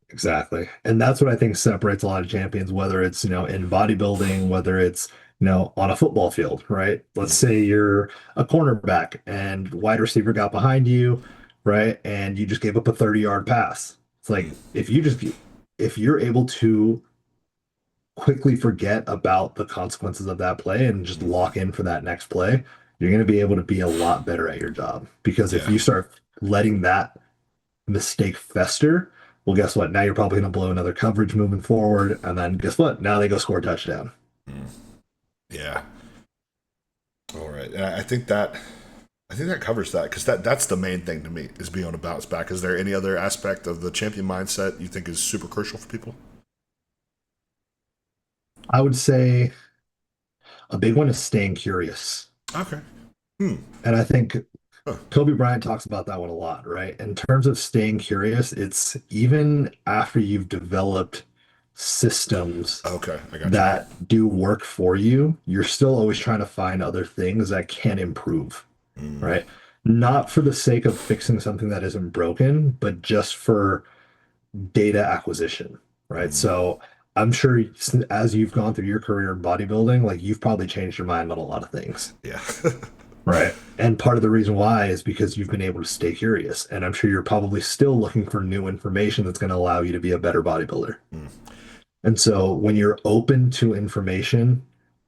Exactly. And that's what I think separates a lot of champions, whether it's, in bodybuilding, whether it's, on a football field, right? Let's Mm. say you're a cornerback and wide receiver got behind you, right? And you just gave up a 30-yard pass. It's like Mm. if you're able to quickly forget about the consequences of that play and just lock in for that next play, you're going to be able to be a lot better at your job. Because if Yeah. you start letting that mistake fester, well, guess what? Now you're probably going to blow another coverage moving forward. And then guess what? Now they go score a touchdown. Mm. Yeah. All right. And I think that covers that because that's the main thing to me is being able to bounce back. Is there any other aspect of the champion mindset you think is super crucial for people? I would say a big one is staying curious. Okay. Hmm. And I think Huh. Kobe Bryant talks about that one a lot, right? In terms of staying curious, it's even after you've developed systems Okay, I got you. that do work for you, you're still always trying to find other things that can improve, Mm. right? Not for the sake of fixing something that isn't broken, but just for data acquisition, right? Mm. So I'm sure as you've gone through your career in bodybuilding, like you've probably changed your mind on a lot of things. Yeah. Right. And part of the reason why is because you've been able to stay curious. And I'm sure you're probably still looking for new information that's going to allow you to be a better bodybuilder. Mm. And so when you're open to information,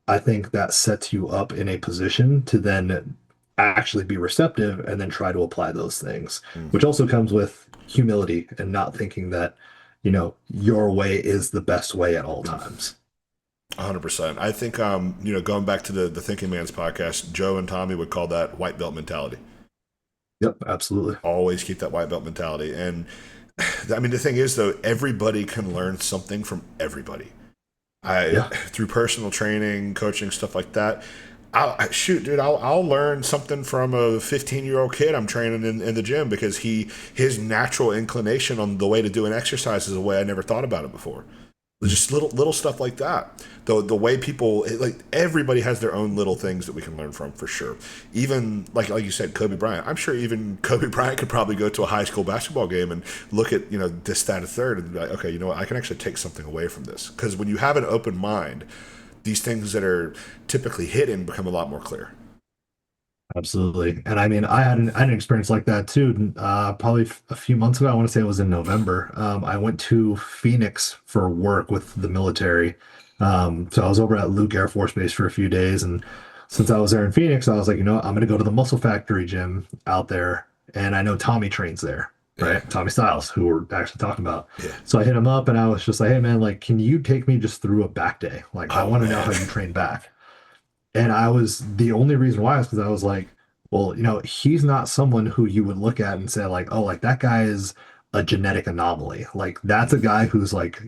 I think that sets you up in a position to then actually be receptive and then try to apply those things, Mm. which also comes with humility and not thinking that, your way is the best way at all times. 100%. I think, going back to the Thinking Man's podcast, Joe and Tommy would call that white belt mentality. Yep, absolutely. Always keep that white belt mentality. And I mean, the thing is, though, everybody can learn something from everybody. Yeah. Through personal training, coaching, stuff like that. Shoot, dude, I'll learn something from a 15-year-old kid I'm training in the gym because his natural inclination on the way to do an exercise is a way I never thought about it before. Just little stuff like that. The way people like everybody has their own little things that we can learn from for sure. Even like you said, Kobe Bryant. I'm sure even Kobe Bryant could probably go to a high school basketball game and look at this, that, and third, and be like, okay, you know what? I can actually take something away from this because when you have an open mind, these things that are typically hidden become a lot more clear. Absolutely. And I mean, I had an experience like that too. Probably a few months ago. I want to say it was in November. I went to Phoenix for work with the military. So I was over at Luke Air Force Base for a few days. And since I was there in Phoenix, I was like, I'm going to go to the Muscle Factory gym out there. And I know Tommy trains there, Yeah. right? Tommy Styles, who we're actually talking about. Yeah. So I hit him up and I was just like, hey man, like, can you take me just through a back day? Like, I Oh want to know man. how you train back. And I was the only reason why is because I was like, well, he's not someone who you would look at and say, like, oh, like that guy is a genetic anomaly. Like, that's a guy who's like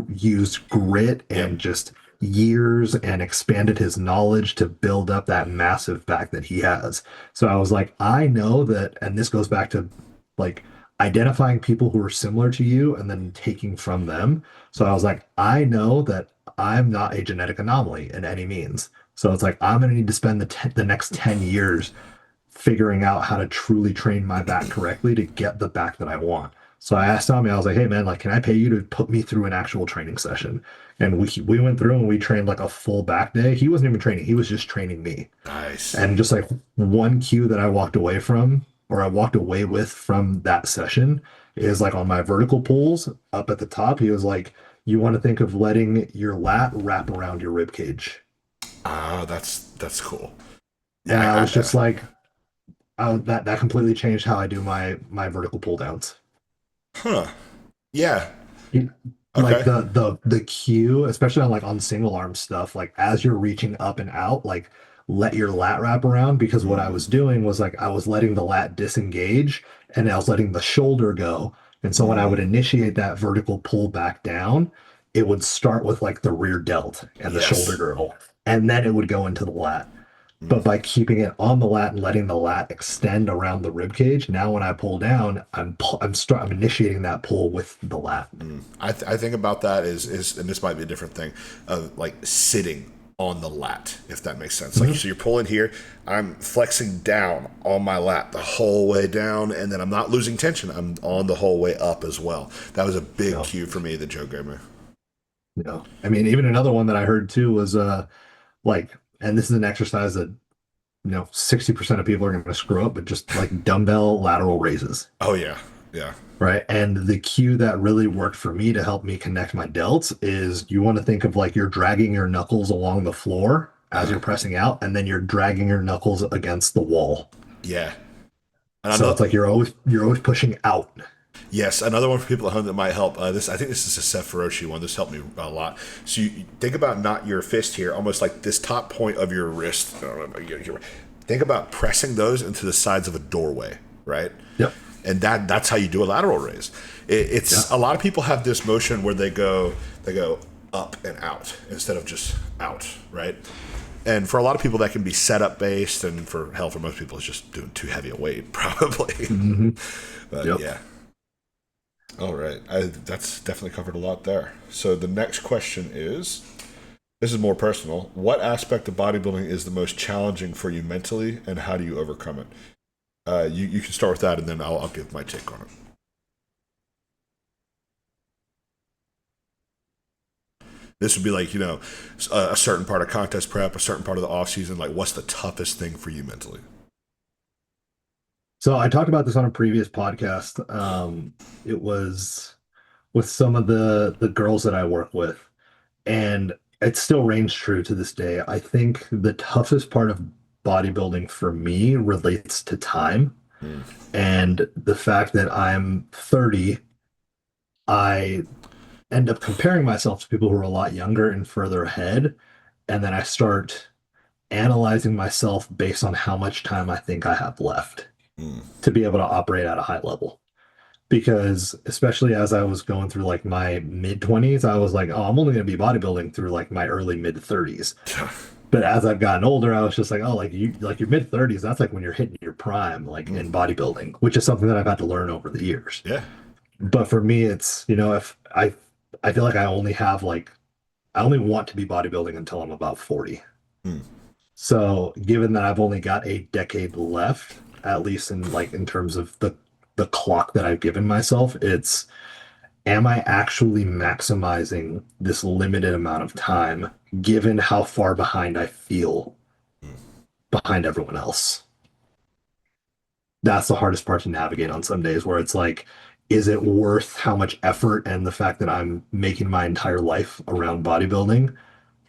used grit Yep. and just years and expanded his knowledge to build up that massive back that he has. So I was like, I know that, and this goes back to like identifying people who are similar to you and then taking from them. So I was like, I know that I'm not a genetic anomaly in any means. So it's like I'm going to need to spend the next 10 years figuring out how to truly train my back correctly to get the back that I want. So I asked Tommy, I was like, hey man, like, can I pay you to put me through an actual training session? And we went through and we trained like a full back day. He wasn't even training, he was just training me. Nice. And just like one cue that I walked away from, or I walked away with from that session is like on my vertical pulls up at the top, he was like, you want to think of letting your lat wrap around your rib cage. Ah, that's cool. And Yeah. I was just like, that completely changed how I do my vertical pull downs. Huh. Yeah. Like Okay. the cue, especially on like on single arm stuff, like as you're reaching up and out, like let your lat wrap around because what I Mm. was doing was like I was letting the lat disengage and I was letting the shoulder go. And so when I would Mm. initiate that vertical pull back down, it would start with like the rear delt and the shoulder Yes. girdle, and then it would go into the lat. Mm. But by keeping it on the lat and letting the lat extend around the rib cage, now when I pull down, I'm initiating that pull with the lat. I think about that is and this might be a different thing of like sitting on the lat, if that makes sense. Like Mhm. so you're pulling here, I'm flexing down on my lat the whole way down, and then I'm not losing tension. I'm on the whole way up as well. That was a big No, cue for me that Joe gave me. no. I mean, even another one that I heard too was like, and this is an exercise that 60% of people are going to screw up, but just like dumbbell lateral raises. Oh yeah. Yeah. right? And the cue that really worked for me to help me connect my delts is you want to think of like you're dragging your knuckles along the floor as Uh, you're pressing out, and then you're dragging your knuckles against the wall. yeah. And I So know. it's like you're always pushing out. Yes, another one for people at home that might help. I think this is a Seth Feroci one. This helped me a lot. So you think about not your fist here, almost like this top point of your wrist. Think about pressing those into the sides of a doorway, right? Yep. And that's how you do a lateral raise. It's Yeah. a lot of people have this motion where they go up and out instead of just out, right? And for a lot of people, that can be setup based, and for hell, for most people, it's just doing too heavy a weight, probably. Hmm. But Yep. yeah. All right. That's definitely covered a lot there. So the next question is, this is more personal. What aspect of bodybuilding is the most challenging for you mentally, and how do you overcome it? You can start with that, and then I'll give my take on it. This would be like, a certain part of contest prep, a certain part of the off season. Like, what's the toughest thing for you mentally? So I talked about this on a previous podcast. It was with some of the girls that I work with, and it still reigns true to this day. I think the toughest part of bodybuilding for me relates to time Mm. and the fact that I'm 30. I end up comparing myself to people who are a lot younger and further ahead, and then I start analyzing myself based on how much time I think I have left Mm. to be able to operate at a high level. Because especially as I was going through like my mid 20s, I was like, oh, I'm only going to be bodybuilding through like my early mid 30s. But as I've gotten older, I was just like, oh, like your mid 30s, that's like when you're hitting your prime, like Mm. in bodybuilding, which is something that I've had to learn over the years. Yeah. But for me, it's, if I feel like I only want to be bodybuilding until I'm about 40. Mm. So given that I've only got a decade left, at least in terms of the clock that I've given myself, it's am I actually maximizing this limited amount of time given how far behind I feel Mm. behind everyone else? That's the hardest part to navigate on some days where it's like, is it worth how much effort and the fact that I'm making my entire life around bodybuilding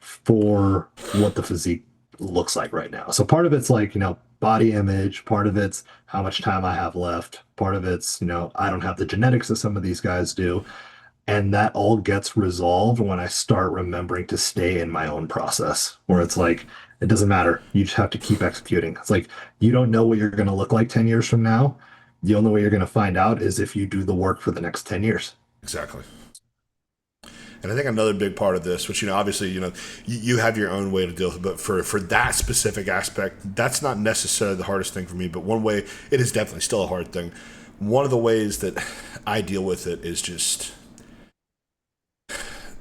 for what the physique looks like right now? So part of it's like, body image, part of it's how much time I have left, part of it's, I don't have the genetics that some of these guys do. And that all gets resolved when I start remembering to stay in my own process, where it's like, it doesn't matter. You just have to keep executing. It's like, you don't know what you're going to look like 10 years from now. The only way you're going to find out is if you do the work for the next 10 years. Exactly. And I think another big part of this, which obviously you have your own way to deal with it, but for that specific aspect, that's not necessarily the hardest thing for me. But one way, it is definitely still a hard thing. One of the ways that I deal with it is just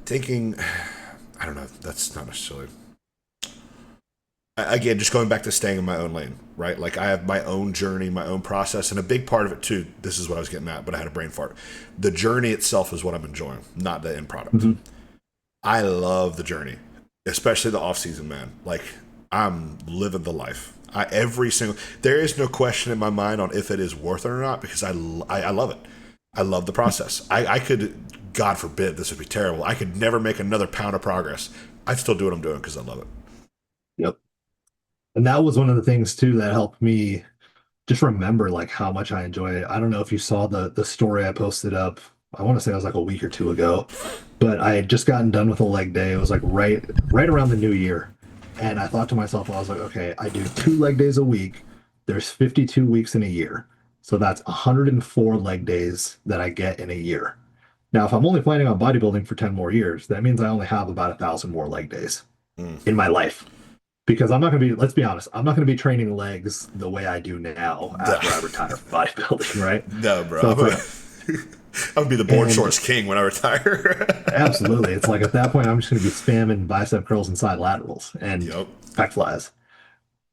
thinking. I don't know. That's not necessarily. Again, just going back to staying in my own lane, right? Like I have my own journey, my own process, and a big part of it too. This is what I was getting at, but I had a brain fart. The journey itself is what I'm enjoying, not the end product. Mm-hmm. I love the journey, especially the off season, man. Like I'm living the life. There is no question in my mind on if it is worth it or not because I love it. I love the process. I could, God forbid, this would be terrible. I could never make another pound of progress. I'd still do what I'm doing because I love it. Yep. And that was one of the things too that helped me just remember like how much I enjoy it. I don't know if you saw the story I posted up. I want to say it was like a week or two ago, but I had just gotten done with a leg day. It was like right around the new year. And I thought to myself, I was like, okay, I do 2 leg days a week. There's 52 weeks in a year. So that's 104 leg days that I get in a year. Now, if I'm only planning on bodybuilding for 10 more years, that means I only have about 1,000 more leg days Mm. in my life. Because I'm not going to be, let's be honest, I'm not going to be training legs the way I do now after I retire from bodybuilding, right? No, bro. So I'm gonna be the board shorts king when I retire. absolutely. It's like at that point, I'm just going to be spamming bicep curls and side laterals and Yep. pec flies.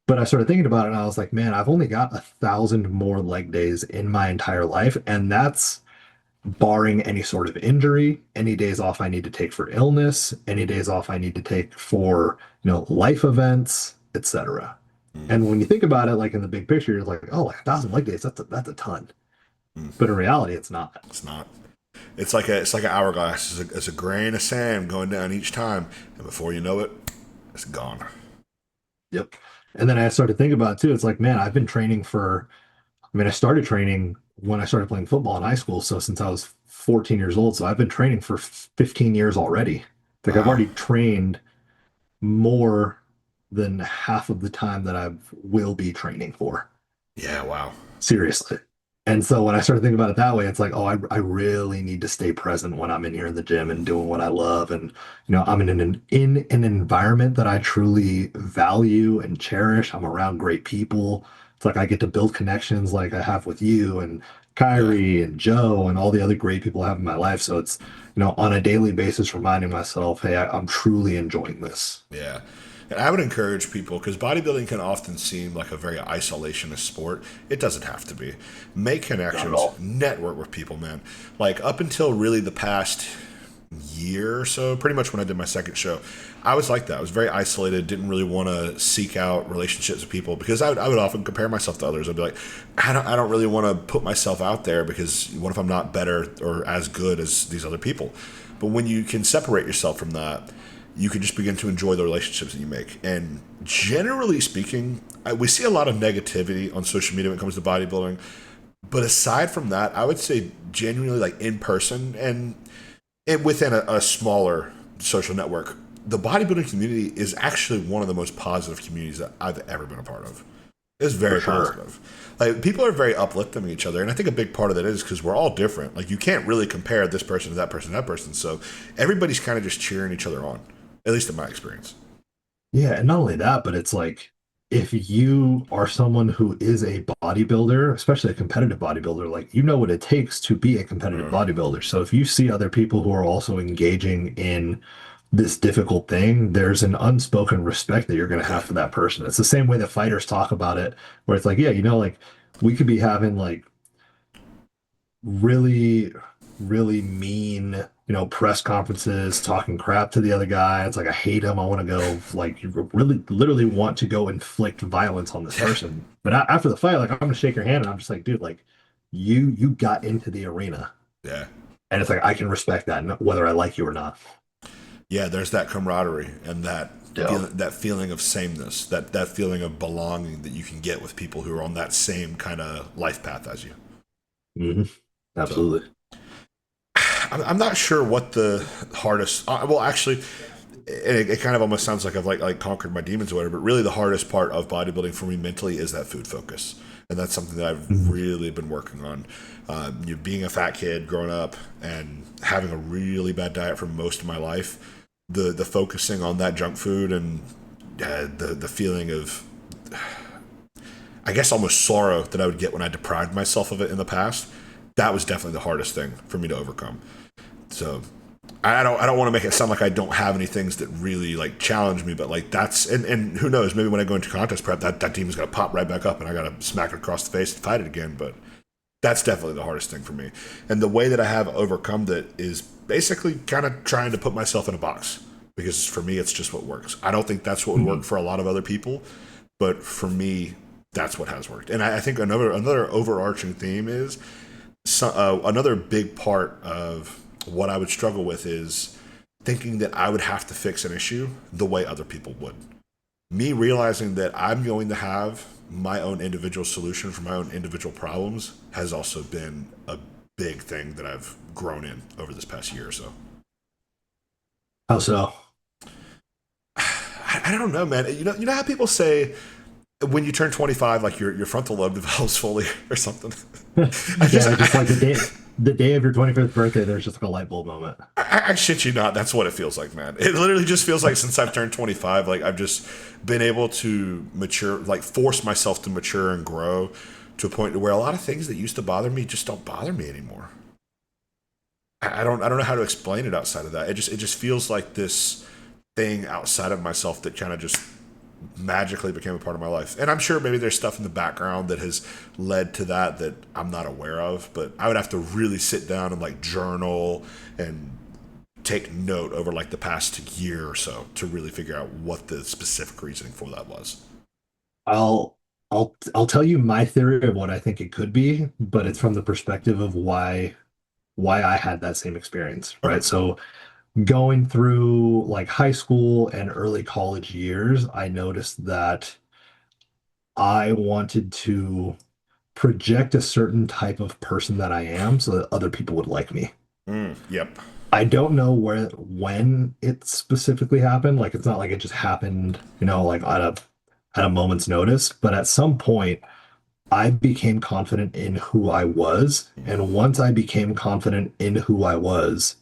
But I started thinking about it and I was like, man, I've only got 1,000 more leg days in my entire life. And that's barring any sort of injury, any days off I need to take for illness, any days off I need to take for, life events, etc. Mm. And when you think about it, like in the big picture, you're like, oh, like 1,000 leg days, that's a ton. but in reality, it's not. It's not. It's like an hourglass. It's a grain of sand going down each time, and before you know it, it's gone. Yep. And then I started thinking about it too. It's like, man, I've been training for, I mean, I started training when I started playing football in high school. So since I was 14 years old, so I've been training for 15 years already. Like I've Wow. already trained more than half of the time that I will be training for. Yeah. Wow. Seriously. And so when I started thinking about it that way, it's like, oh, I really need to stay present when I'm in here in the gym and doing what I love. And, I'm in an environment that I truly value and cherish. I'm around great people. It's like I get to build connections like I have with you and Yeah. Kyrie and Joe and all the other great people I have in my life. So it's, on a daily basis, reminding myself, hey, I'm truly enjoying this. Yeah. And I would encourage people because bodybuilding can often seem like a very isolationist sport. It doesn't have to be. Make Not at connections, all. network with people, man. Like up until really the past year or so, pretty much when I did my second show, I was like that. I was very isolated, didn't really want to seek out relationships with people because I would often compare myself to others. I'd be like, I don't really want to put myself out there because what if I'm not better or as good as these other people? But when you can separate yourself from that, you can just begin to enjoy the relationships that you make. And generally speaking, we see a lot of negativity on social media when it comes to bodybuilding. But aside from that, I would say genuinely like in person and within a smaller social network, the bodybuilding community is actually one of the most positive communities that I've ever been a part of. It's For very sure. positive. Like people are very uplifting each other, and I think a big part of that is because we're all different. Like you can't really compare this person to that person to that person. So everybody's kind of just cheering each other on, at least in my experience. Yeah, and not only that, but it's like if you are someone who is a bodybuilder, especially a competitive bodybuilder, like you know what it takes to be a competitive Uh, bodybuilder. So if you see other people who are also engaging in this difficult thing, there's an unspoken respect that you're going to yeah, have for that person. It's the same way that fighters talk about it, where it's like, yeah, like we could be having like really, really mean, press conferences, talking crap to the other guy. It's like, I hate him. I want to go, like, you really, literally want to go inflict violence on this yeah, person. But after the fight, like, I'm going to shake your hand and I'm just like, dude, like, you got into the arena. yeah. And it's like, I can respect that, whether I like you or not. Yeah, there's that camaraderie and Yeah. that feeling of sameness, that feeling of belonging that you can get with people who are on that same kind of life path as you. Hmm. So Absolutely. I'm not sure what the hardest. Well, actually, it kind of almost sounds like I've like conquered my demons or whatever. But really, the hardest part of bodybuilding for me mentally is that food focus, and that's something that I've Mhm. really been working on. Being a fat kid growing up and having a really bad diet for most of my life, the focusing on that junk food and the feeling of I guess almost sorrow that I would get when I deprived myself of it in the past. That was definitely the hardest thing for me to overcome. So I don't want to make it sound like I don't have any things that really like challenge me, but like that's and who knows, maybe when I go into contest prep that team is gonna pop right back up and I gotta smack it across the face and fight it again. But that's definitely the hardest thing for me. And the way that I have overcome it is basically kind of trying to put myself in a box. Because for me it's just what works. I don't think that's what would work Mhm. for a lot of other people, but for me that's what has worked. And I think another overarching theme is another big part of what I would struggle with is thinking that I would have to fix an issue the way other people would. Me realizing that I'm going to have my own individual solution for my own individual problems has also been a big thing that I've grown in over this past year or so. How so? I don't know, man. You know how people say when you turn 25, like your frontal lobe develops fully or something. I just Yeah, just like the day of your 25th birthday, there's just like a light bulb moment. I shit you not. That's what it feels like, man. It literally just feels like since I've turned 25, like I've just been able to mature, like force myself to mature and grow to a point where a lot of things that used to bother me just don't bother me anymore. I don't know how to explain it outside of that. It just feels like this thing outside of myself that kind of just magically became a part of my life. And I'm sure maybe there's stuff in the background that has led to that that I'm not aware of, but I would have to really sit down and like journal and take note over like the past year or so to really figure out what the specific reasoning for that was. I'll I'll tell you my theory of what I think it could be, but it's from the perspective of why I had that same experience, Okay. right? So going through like high school and early college years, I noticed that I wanted to project a certain type of person that I am so that other people would like me. Yep. I don't know when it specifically happened. Like it's not like it just happened, like at a moment's notice, but at some point I became confident in who I was. And once I became confident in who I was,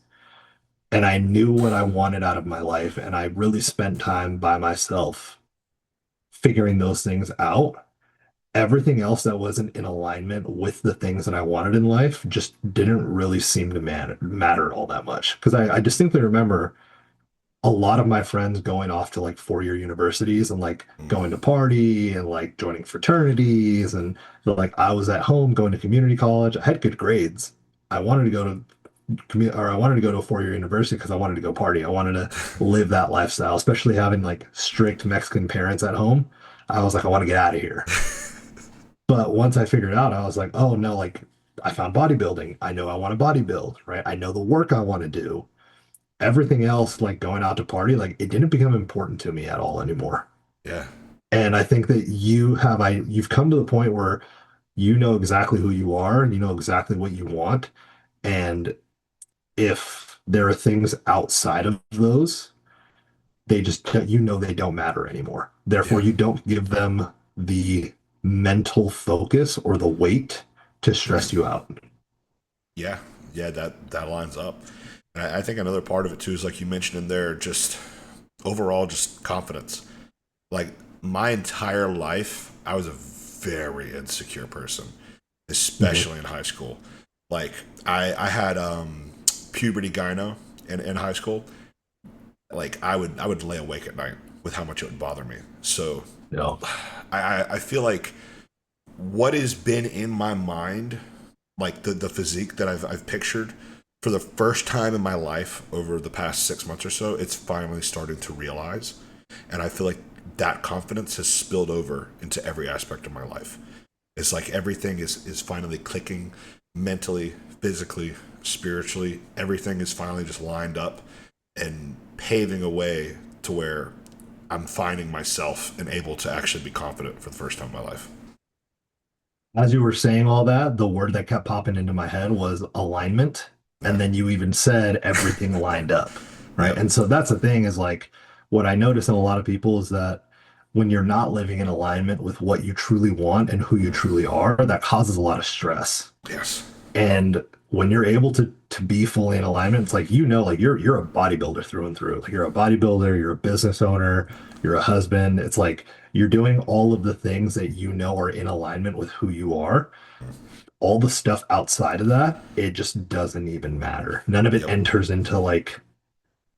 and I knew what I wanted out of my life, and I really spent time by myself figuring those things out, everything else that wasn't in alignment with the things that I wanted in life just didn't really seem to matter all that much. Because I distinctly remember a lot of my friends going off to like 4-year universities and like going to party and like joining fraternities and like I was at home going to community college. I had good grades. I wanted to go to I wanted to go to a 4-year university because I wanted to go party. I wanted to live that lifestyle, especially having like strict Mexican parents at home. I was like, I want to get out of here. But once I figured it out, I was like, oh no, like I found bodybuilding. I know I want to bodybuild, right? I know the work I want to do. Everything else, like going out to party, like it didn't become important to me at all anymore. Yeah. And I think that you've come to the point where you know exactly who you are and you know exactly what you want. And if there are things outside of those, they just, they don't matter anymore. Therefore, Yeah. you don't give them the mental focus or the weight to stress you out. Yeah. Yeah. That lines up. And I think another part of it too is like you mentioned in there, just overall, just confidence. Like my entire life, I was a very insecure person, Mhm. especially in high school. Like I had puberty gyno in high school. Like I would lay awake at night with how much it would bother me. So Yeah. I feel like what has been in my mind, like the physique that I've pictured for the first time in my life over the past 6 months or so, it's finally starting to realize. And I feel like that confidence has spilled over into every aspect of my life. It's like everything is finally clicking mentally, physically, spiritually. Everything is finally just lined up and paving a way to where I'm finding myself and able to actually be confident for the first time in my life. As you were saying all that, the word that kept popping into my head was alignment. Yeah. And then you even said everything lined up, right? Yep. And so that's the thing is like what I notice in a lot of people is that when you're not living in alignment with what you truly want and who you truly are, that causes a lot of stress. Yes. And when you're able to be fully in alignment, it's like like you're a bodybuilder through and through. Like you're a bodybuilder, you're a business owner, you're a husband. It's like you're doing all of the things that you know are in alignment with who you are. All the stuff outside of that, it just doesn't even matter. None of it Yep. enters into like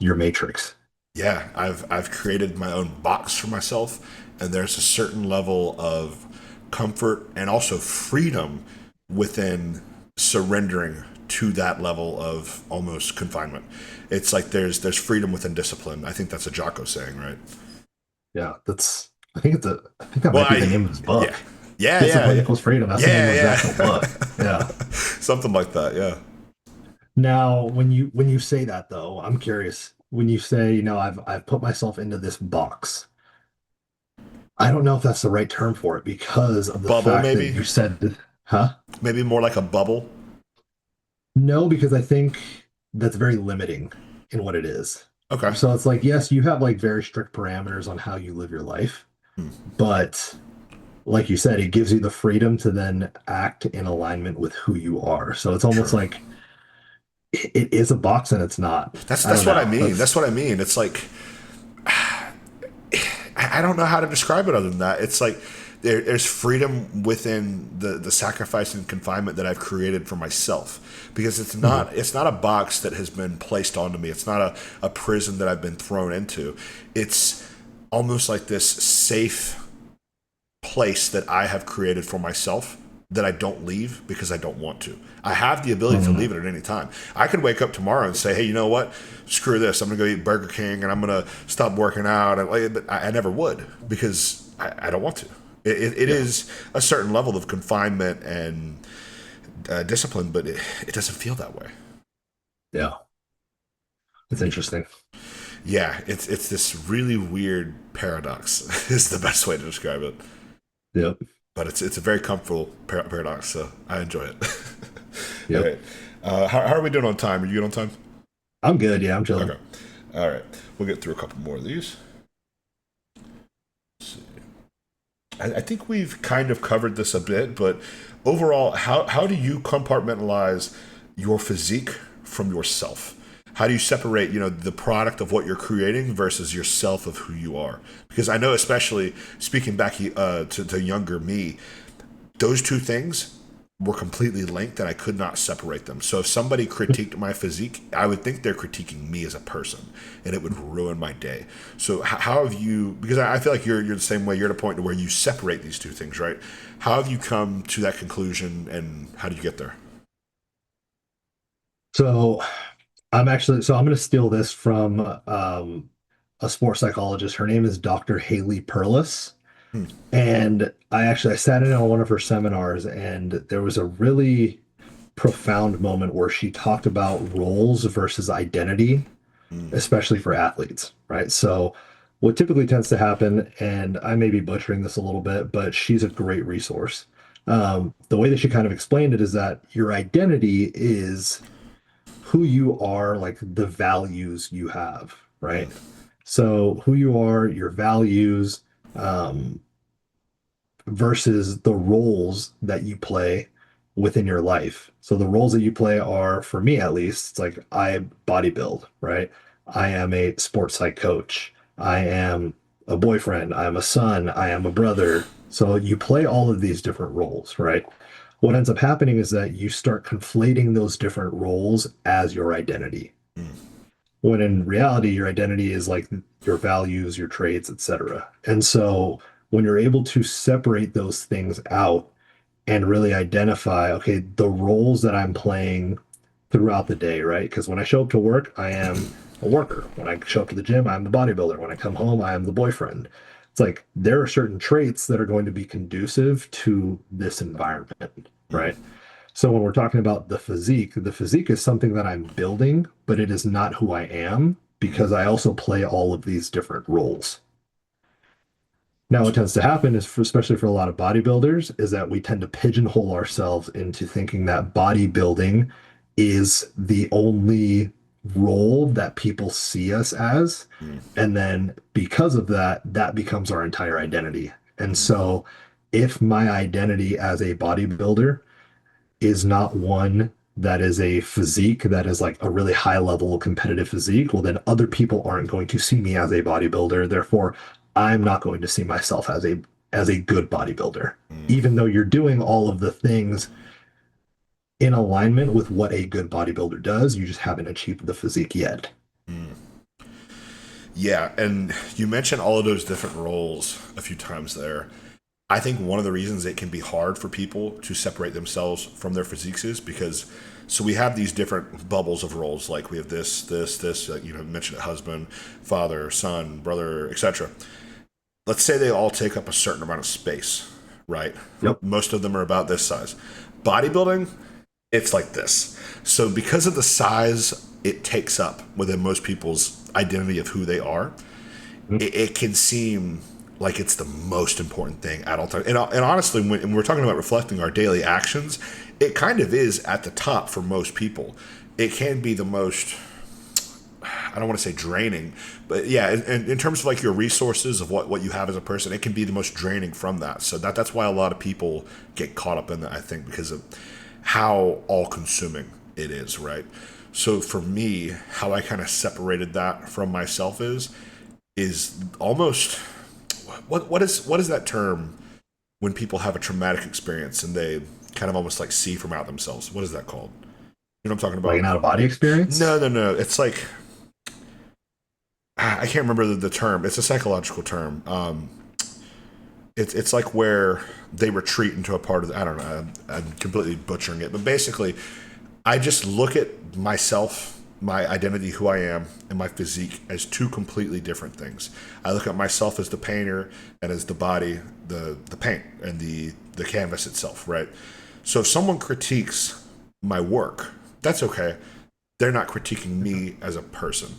your matrix. Yeah, I've created my own box for myself, and there's a certain level of comfort and also freedom within surrendering to that level of almost confinement. It's like there's freedom within discipline. I think that's a Jocko saying, right? Yeah, I think that Well, might be the name of his yeah, book. yeah, Discipline yeah, Equals Freedom. That's the name of his yeah, actual book. Yeah. yeah, something like that. Yeah. Now, when you say that though, I'm curious. When you say, I've put myself into this box, I don't know if that's the right term for it because of the Bubble, fact that maybe, you said, huh? maybe more like a bubble. No, because I think that's very limiting in what it is. Okay. So it's like, yes, you have like very strict parameters on how you live your life, but like you said, it gives you the freedom to then act in alignment with who you are. So it's almost True. like it is a box and it's not. That's I don't that's what I know. mean. That's That's what I mean. It's like I don't know how to describe it other than that. It's like there's freedom within the sacrifice and confinement that I've created for myself because Mhm. it's not a box that has been placed onto me. It's not a prison that I've been thrown into. It's almost like this safe place that I have created for myself that I don't leave because I don't want to. I have the ability to Mhm. leave it at any time. I could wake up tomorrow and say, "Hey, you know what? Screw this. I'm going to go eat Burger King and I'm going to stop working out." And but I never would because I don't want to. It Yeah. is a certain level of confinement and discipline, but it doesn't feel that way. Yeah. It's interesting. Yeah, it's this really weird paradox is the best way to describe it. Yep. But it's a very comfortable paradox, so I enjoy it. All Yep. right, how are we doing on time? Are you good on time? I'm good. Yeah, I'm chilling. Okay, all right, we'll get through a couple more of these. I think we've kind of covered this a bit, but overall, how do you compartmentalize your physique from yourself? How do you separate, the product of what you're creating versus yourself of who you are? Because I know, especially speaking back to younger me, those two things were completely linked and I could not separate them. So if somebody critiqued my physique, I would think they're critiquing me as a person and it would ruin my day. So how have you, because I feel like you're the same way, you're at a point where you separate these two things, right? How have you come to that conclusion and how did you get there? So I'm going to steal this from a sports psychologist. Her name is Dr. Haley Perlis. Hmm. And I sat in on one of her seminars, and there was a really profound moment where she talked about roles versus identity, Hmm. especially for athletes, right? So, what typically tends to happen, and I may be butchering this a little bit, but she's a great resource. The way that she kind of explained it is that your identity is who you are, like the values you have, Hmm. right? So, who you are, your values, um, versus the roles that you play within your life. So the roles that you play are, for me at least, it's like I bodybuild, right? I am a sports psych coach. I am a boyfriend. I am a son. I am a brother. So you play all of these different roles, right? What ends up happening is that you start conflating those different roles as your identity. When in reality, your identity is like your values, your traits, etc. And so when you're able to separate those things out and really identify, okay, the roles that I'm playing throughout the day, right? Because when I show up to work, I am a worker. When I show up to the gym, I'm the bodybuilder. When I come home, I am the boyfriend. It's like there are certain traits that are going to be conducive to this environment, right? So when we're talking about the physique is something that I'm building, but it is not who I am because I also play all of these different roles. Now, what tends to happen is, especially for a lot of bodybuilders, is that we tend to pigeonhole ourselves into thinking that bodybuilding is the only role that people see us as. And then because of that, that becomes our entire identity. And so if my identity as a bodybuilder is not one that is a physique that is like a really high level competitive physique, well, then other people aren't going to see me as a bodybuilder. Therefore, I'm not going to see myself as a good bodybuilder, even though you're doing all of the things in alignment with what a good bodybuilder does. You just haven't achieved the physique yet. Yeah, and you mentioned all of those different roles a few times there. I think one of the reasons it can be hard for people to separate themselves from their physiques is because so we have these different bubbles of roles, like we have this, like you mentioned it, husband, father, son, brother, etc. Let's say they all take up a certain amount of space, right? Yep. Most of them are about this size. Bodybuilding, it's like this. So because of the size it takes up within most people's identity of who they are, it can seem like it's the most important thing at all times. And honestly, when we're talking about reflecting our daily actions, it kind of is at the top for most people. It can be the most, I don't want to say draining, but yeah, in terms of like your resources of what you have as a person, it can be the most draining from that. So that's why a lot of people get caught up in that, I think, because of how all consuming it is, right? So for me, how I kind of separated that from myself is almost what is that term when people have a traumatic experience and they kind of almost like see from out themselves? What is that called? You know what I'm talking Like about? an out of body experience. No. It's like I can't remember the term. It's a psychological term. It's like where they retreat into a part of I don't know. I'm completely butchering it, but basically, I just look at myself my identity, who I am, and my physique as two completely different things. I look at myself as the painter and as the body, the paint and the canvas itself, right? So if someone critiques my work, that's okay. They're not critiquing me as a person.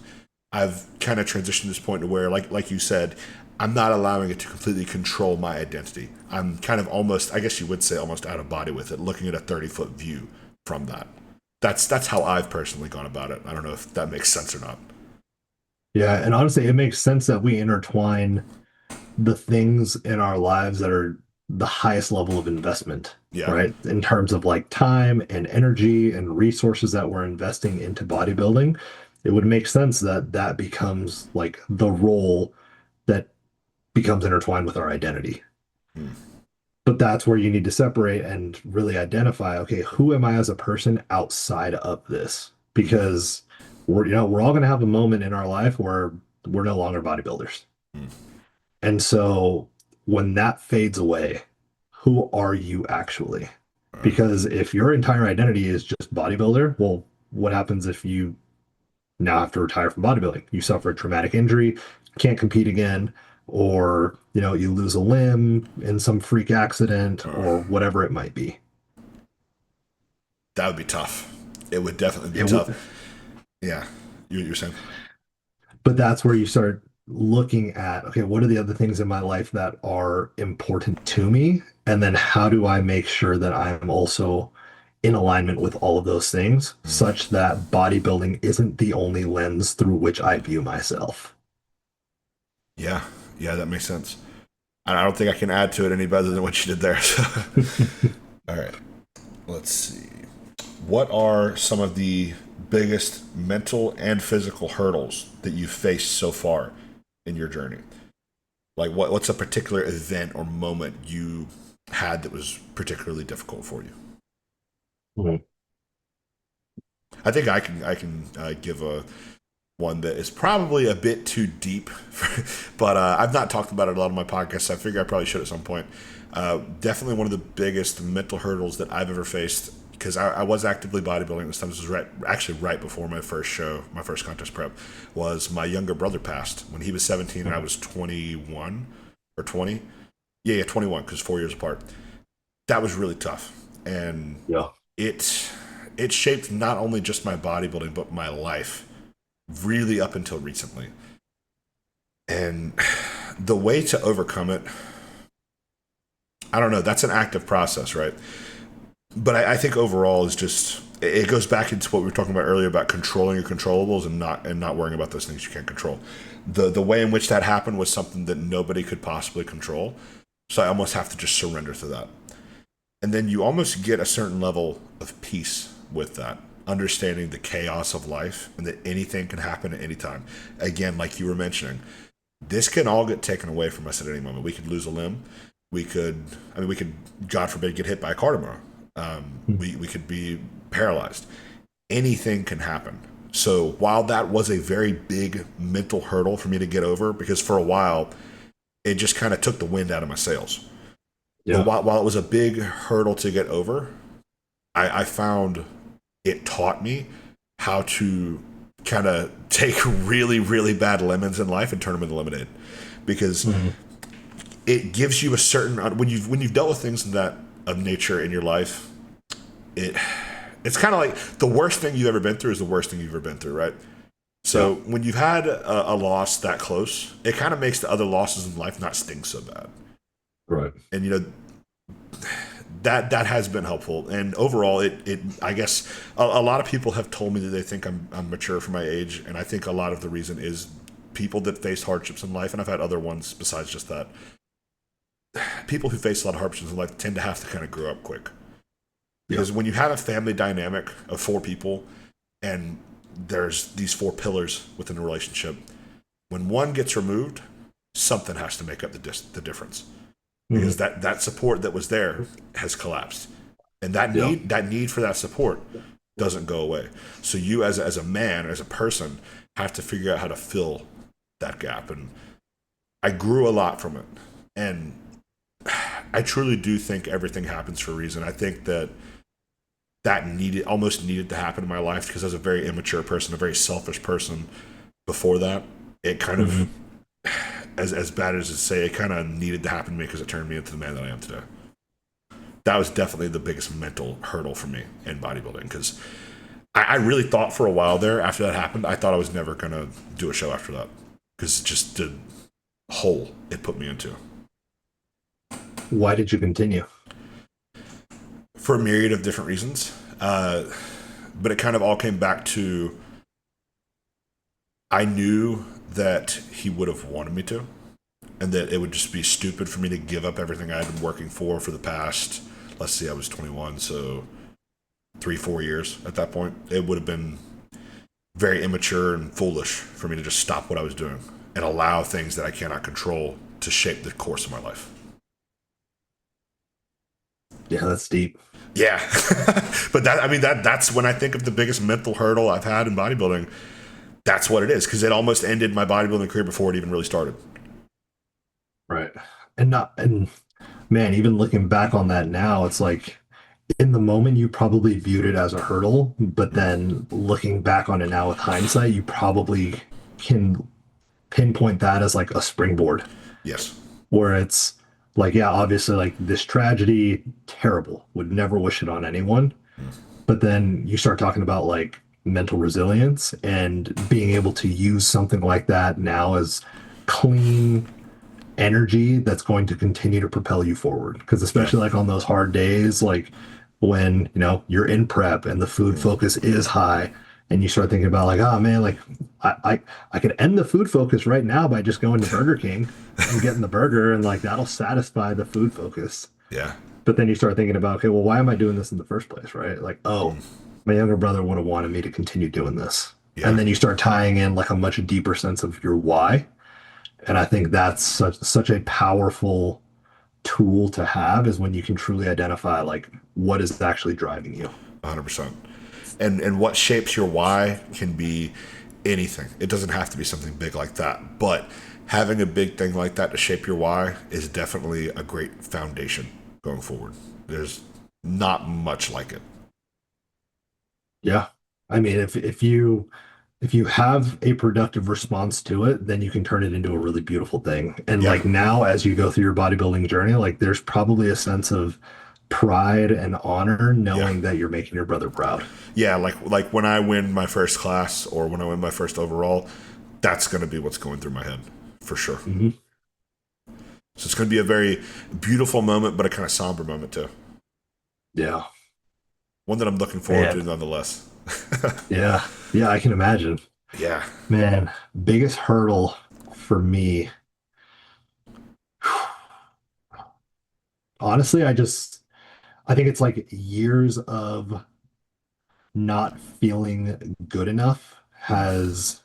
I've kind of transitioned to this point to where, like you said, I'm not allowing it to completely control my identity. I'm kind of almost, I guess you would say, almost out of body with it, looking at a 30-foot view from that. That's how I've personally gone about it. I don't know if that makes sense or not. Yeah, and honestly, it makes sense that we intertwine the things in our lives that are the highest level of investment, Yeah. right? In terms of like time and energy and resources that we're investing into bodybuilding, it would make sense that that becomes like the role that becomes intertwined with our identity. Hmm. But that's where you need to separate and really identify, okay, who am I as a person outside of this? Because we're all going to have a moment in our life where we're no longer bodybuilders. Hmm. And so when that fades away, who are you actually? Because if your entire identity is just bodybuilder, well, what happens if you now have to retire from bodybuilding? You suffer a traumatic injury, can't compete again, or you lose a limb in some freak accident or whatever it might be. That would be tough. It would definitely be It would, tough. Yeah. You're saying? but that's where you start looking at, okay, what are the other things in my life that are important to me? And then how do I make sure that I'm also in alignment with all of those things such that bodybuilding isn't the only lens through which I view myself? Yeah. Yeah, that makes sense. I don't think I can add to it any better than what you did there. So. All right. Let's see. What are some of the biggest mental and physical hurdles that you've faced so far in your journey? Like, what's a particular event or moment you had that was particularly difficult for you? Mhm. I think I can give a one that is probably a bit too deep, but I've not talked about it a lot on my podcast. So I figure I probably should at some point. Definitely one of the biggest mental hurdles that I've ever faced, because I was actively bodybuilding this time. This was right before my first show, my first contest prep. Was my younger brother passed when he was 17 and I was 21 or 20. Yeah, 21, because 4 years apart. That was really tough, and Yeah. it it shaped not only just my bodybuilding but my life really up until recently. And the way to overcome it, I don't know, that's an active process, right? But I think overall is just, it goes back into what we were talking about earlier about controlling your controllables and not worrying about those things you can't control. The way in which that happened was something that nobody could possibly control. So I almost have to just surrender to that. And then you almost get a certain level of peace with that, understanding the chaos of life and that anything can happen at any time. Again, like you were mentioning, this can all get taken away from us at any moment. We could lose a limb. We could, God forbid, get hit by a car tomorrow. We could be paralyzed. Anything can happen. So while that was a very big mental hurdle for me to get over, because for a while it just kind of took the wind out of my sails. But Yeah. while it was a big hurdle to get over, I found it taught me how to kind of take really, really bad lemons in life and turn them into lemonade. Because Mhm. it gives you a certain, when you've dealt with things that of nature in your life, it's kind of like the worst thing you've ever been through is the worst thing you've ever been through, right? Yeah. So when you've had a loss that close, it kind of makes the other losses in life not sting so bad. Right. And that has been helpful. And overall, it I guess a lot of people have told me that they think I'm mature for my age, and I think a lot of the reason is people that face hardships in life, and I've had other ones besides just that. People who face a lot of hardships in life tend to have to kind of grow up quick. Yeah. Because when you have a family dynamic of four people and there's these four pillars within a relationship, when one gets removed, something has to make up the difference. Because Mhm. that support that was there has collapsed. And that Yeah. need for that support doesn't go away. So you as a man, as a person, have to figure out how to fill that gap. And I grew a lot from it. And I truly do think everything happens for a reason. I think that that almost needed to happen in my life, because I was a very immature person, a very selfish person before that. It kind of, as bad as it say, it kind of needed to happen to me because it turned me into the man that I am today. That was definitely the biggest mental hurdle for me in bodybuilding, because I really thought for a while there, after that happened, I thought I was never going to do a show after that, because just the hole it put me into. Why did you continue? For a myriad of different reasons. But it kind of all came back to, I knew that he would have wanted me to, and that it would just be stupid for me to give up everything I had been working for the past, let's see, I was 21, so 3-4 years at that point. It would have been very immature and foolish for me to just stop what I was doing and allow things that I cannot control to shape the course of my life. Yeah, that's deep. Yeah. But that's when I think of the biggest mental hurdle I've had in bodybuilding. That's what it is, because it almost ended my bodybuilding career before it even really started. Right. And man, even looking back on that now, it's like, in the moment you probably viewed it as a hurdle, but then looking back on it now with hindsight, you probably can pinpoint that as like a springboard. Yes. Where it's like, yeah, obviously, like, this tragedy, terrible, would never wish it on anyone. But then you start talking about like mental resilience and being able to use something like that now as clean energy that's going to continue to propel you forward. Because especially like on those hard days, like when, you're in prep and the food focus is high, and you start thinking about like, oh man, like I could end the food focus right now by just going to Burger King and getting the burger, and like that'll satisfy the food focus. Yeah. But then you start thinking about, okay, well, why am I doing this in the first place, right? Like, oh, my younger brother would have wanted me to continue doing this. Yeah. And then you start tying in like a much deeper sense of your why. And I think that's such a powerful tool to have, is when you can truly identify like what is actually driving you. 100%. And what shapes your why can be anything. It doesn't have to be something big like that. But having a big thing like that to shape your why is definitely a great foundation going forward. There's not much like it. Yeah. I mean, if you have a productive response to it, then you can turn it into a really beautiful thing. And like now, as you go through your bodybuilding journey, like there's probably a sense of pride and honor knowing that you're making your brother proud. Yeah, like when I win my first class or when I win my first overall, that's going to be what's going through my head for sure. Mm-hmm. So it's going to be a very beautiful moment, but a kind of somber moment too. Yeah. One that I'm looking forward to nonetheless. Yeah, I can imagine. Yeah. Man, biggest hurdle for me. Honestly, I think it's like years of not feeling good enough has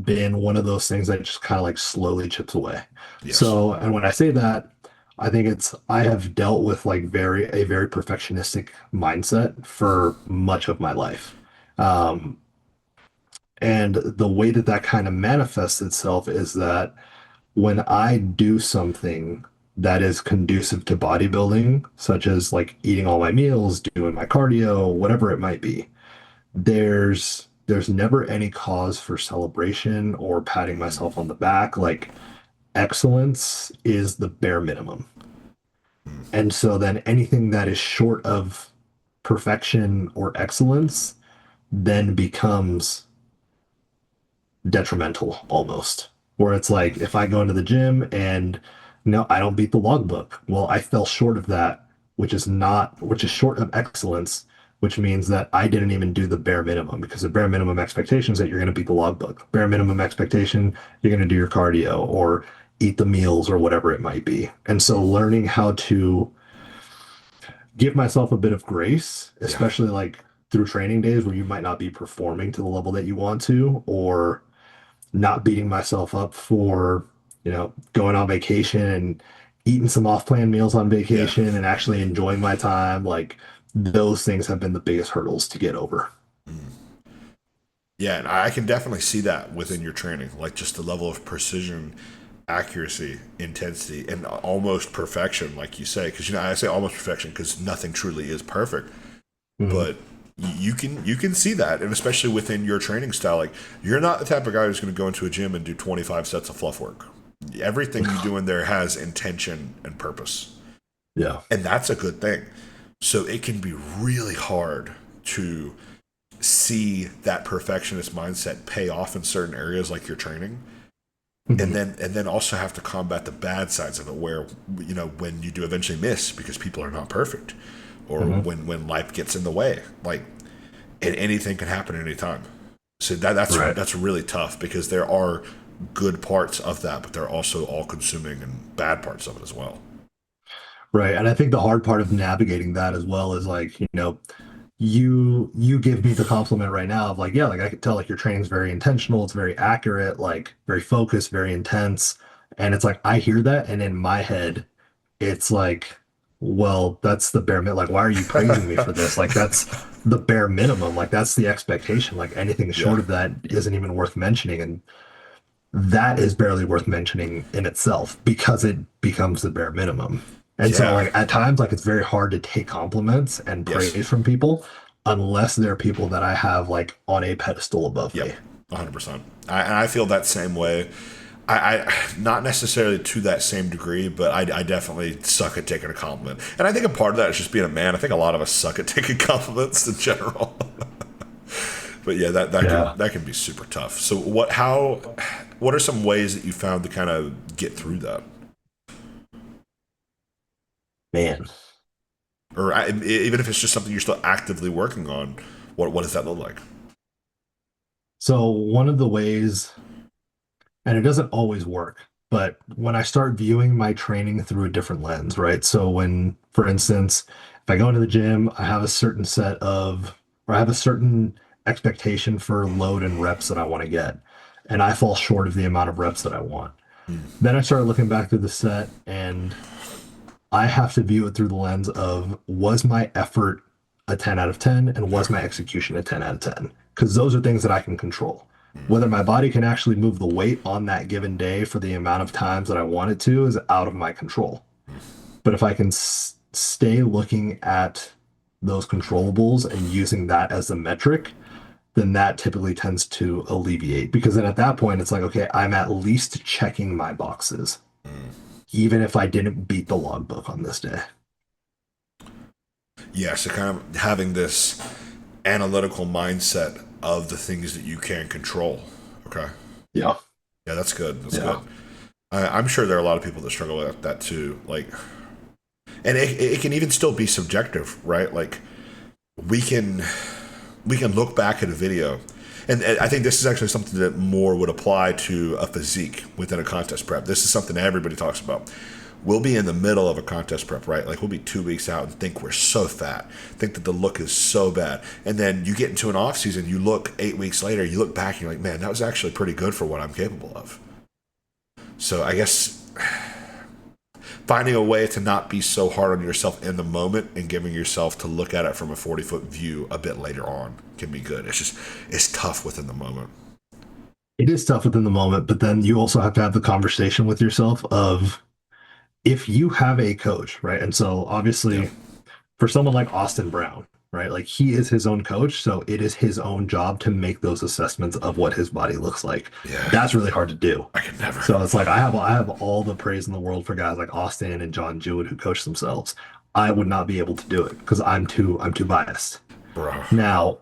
been one of those things that just kind of like slowly chips away. Yes. So, and when I say that, I think I have dealt with like a very perfectionistic mindset for much of my life. And the way that kind of manifests itself is that when I do something that is conducive to bodybuilding, such as like eating all my meals, doing my cardio, whatever it might be, there's never any cause for celebration or patting myself on the back. Like, excellence is the bare minimum. And so then anything that is short of perfection or excellence then becomes detrimental almost. Where it's like, if I go into the gym and no, I don't beat the logbook. Well, I fell short of that, which is short of excellence, which means that I didn't even do the bare minimum, because the bare minimum expectation is that you're going to beat the logbook. Bare minimum expectation, you're going to do your cardio or eat the meals or whatever it might be. And so learning how to give myself a bit of grace, especially like through training days where you might not be performing to the level that you want to, or not beating myself up for, going on vacation and eating some off-plan meals on vacation and actually enjoying my time. Like, those things have been the biggest hurdles to get over. Yeah, and I can definitely see that within your training, like just the level of precision, accuracy, intensity, and almost perfection, like you say. Because I say almost perfection because nothing truly is perfect. Mhm. but you can see that, and especially within your training style, like you're not the type of guy who's going to go into a gym and do 25 sets of fluff work. Everything you do in there has intention and purpose, Yeah. and that's a good thing. So it can be really hard to see that perfectionist mindset pay off in certain areas like your training, and Mhm. then also have to combat the bad sides of it, where when you do eventually miss because people are not perfect, or Mhm. when life gets in the way, like, and anything can happen at any time. So Right. that's really tough, because there are good parts of that, but there are also all consuming and bad parts of it as well. Right. And I think the hard part of navigating that as well is like, you give me the compliment right now of like, yeah, like I could tell like your training's very intentional, it's very accurate, like very focused, very intense. And it's like I hear that and in my head, it's like, well, that's the bare minimum. Like, why are you praising me for this? Like that's the bare minimum. Like that's the expectation. Like anything Yeah. short of that isn't even worth mentioning. And that is barely worth mentioning in itself because it becomes the bare minimum. And so Yeah. like at times like it's very hard to take compliments and Yes. praise from people unless they're people that I have like on a pedestal above Yep. me. 100%. And I feel that same way. I not necessarily to that same degree, but I definitely suck at taking a compliment. And I think a part of that is just being a man. I think a lot of us suck at taking compliments in general. But yeah, Yeah, that can be super tough. So what are some ways that you found to kind of get through that? man. Or even if it's just something you're still actively working on, what does that look like? So one of the ways, and it doesn't always work, but when I start viewing my training through a different lens, right? So when, for instance, if I go into the gym, I have a certain set of, or I have a certain expectation for load and reps that I want to get, and I fall short of the amount of reps that I want. Then I started looking back through the set and I have to view it through the lens of was my effort a 10 out of 10 and was my execution a 10 out of 10? Because those are things that I can control. Whether my body can actually move the weight on that given day for the amount of times that I want it to is out of my control. But if I can stay looking at those controllables and using that as the metric, then that typically tends to alleviate because then at that point it's like, okay, I'm at least checking my boxes, even if I didn't beat the logbook on this day. Yeah, so kind of having this analytical mindset of the things that you can control. Okay. Yeah. Yeah, that's good. That's good. Yeah. I'm sure there are a lot of people that struggle with that too. Like, and it can even still be subjective, right? Like, we can we can look back at a video, and I think this is actually something that more would apply to a physique within a contest prep. This is something everybody talks about. We'll be in the middle of a contest prep, right? Like, we'll be 2 weeks out and think we're so fat, think that the look is so bad, and then you get into an off season. You look 8 weeks later, you look back, and you're like, man, that was actually pretty good for what I'm capable of. So I guess finding a way to not be so hard on yourself in the moment and giving yourself to look at it from a 40-foot view a bit later on can be good. It's tough within the moment. It is tough within the moment, but then you also have to have the conversation with yourself of if you have a coach, right? And so Yeah. obviously for someone like Austin Brown, right? Like he is his own coach, so it is his own job to make those assessments of what his body looks like. Yeah. That's really hard to do. I could never. So it's like I have all the praise in the world for guys like Austin and John Jewett who coach themselves. I would not be able to do it because I'm too biased. Bro. Now,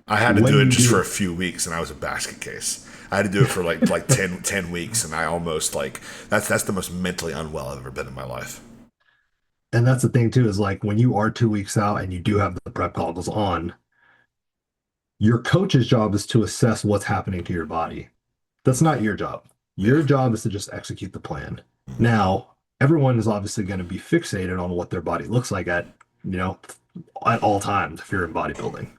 I had to when do it you just do for a it, few weeks, and I was a basket case. I had to do it for like 10 weeks, and I almost, like, that's the most mentally unwell I've ever been in my life. and that's the thing too, is like when you are 2 weeks out and you do have the prep goggles on, your coach's job is to assess what's happening to your body. That's not your job. Yeah. Your job is to just execute the plan. Now, everyone is obviously going to be fixated on what their body looks like you know, at all times if you're in bodybuilding.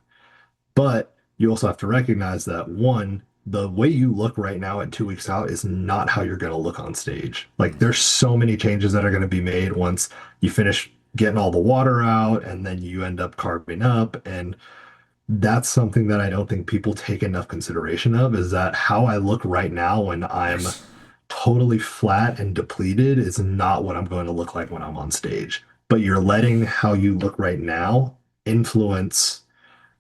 But you also have to recognize that one, the way you look right now at 2 weeks out is not how you're going to look on stage. Like there's so many changes that are going to be made once you finish getting all the water out and then you end up carving up. And that's something that I don't think people take enough consideration of is that how I look right now when I'm Yes. totally flat and depleted is not what I'm going to look like when I'm on stage. But you're letting how you look right now influence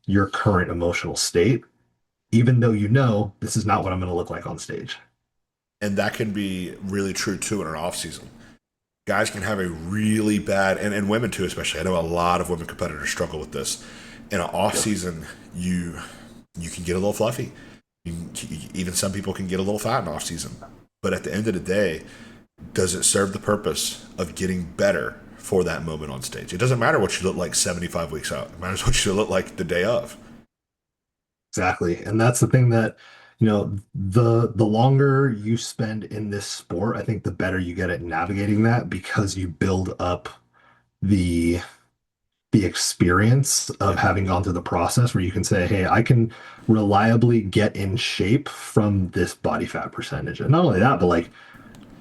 your current emotional state, even though you know this is not what I'm going to look like on stage. And that can be really true too in an off season. Guys can have a really bad, and women too, especially. I know a lot of women competitors struggle with this. In an off season, you can get a little fluffy. Even some people can get a little fat in off season. But at the end of the day, does it serve the purpose of getting better for that moment on stage? It doesn't matter what you look like 75 weeks out. It matters what you look like the day of. Exactly. And that's the thing that, the longer you spend in this sport, I think the better you get at navigating that because you build up the the experience of Yeah. having gone through the process where you can say, hey, I can reliably get in shape from this body fat percentage. And not only that, but like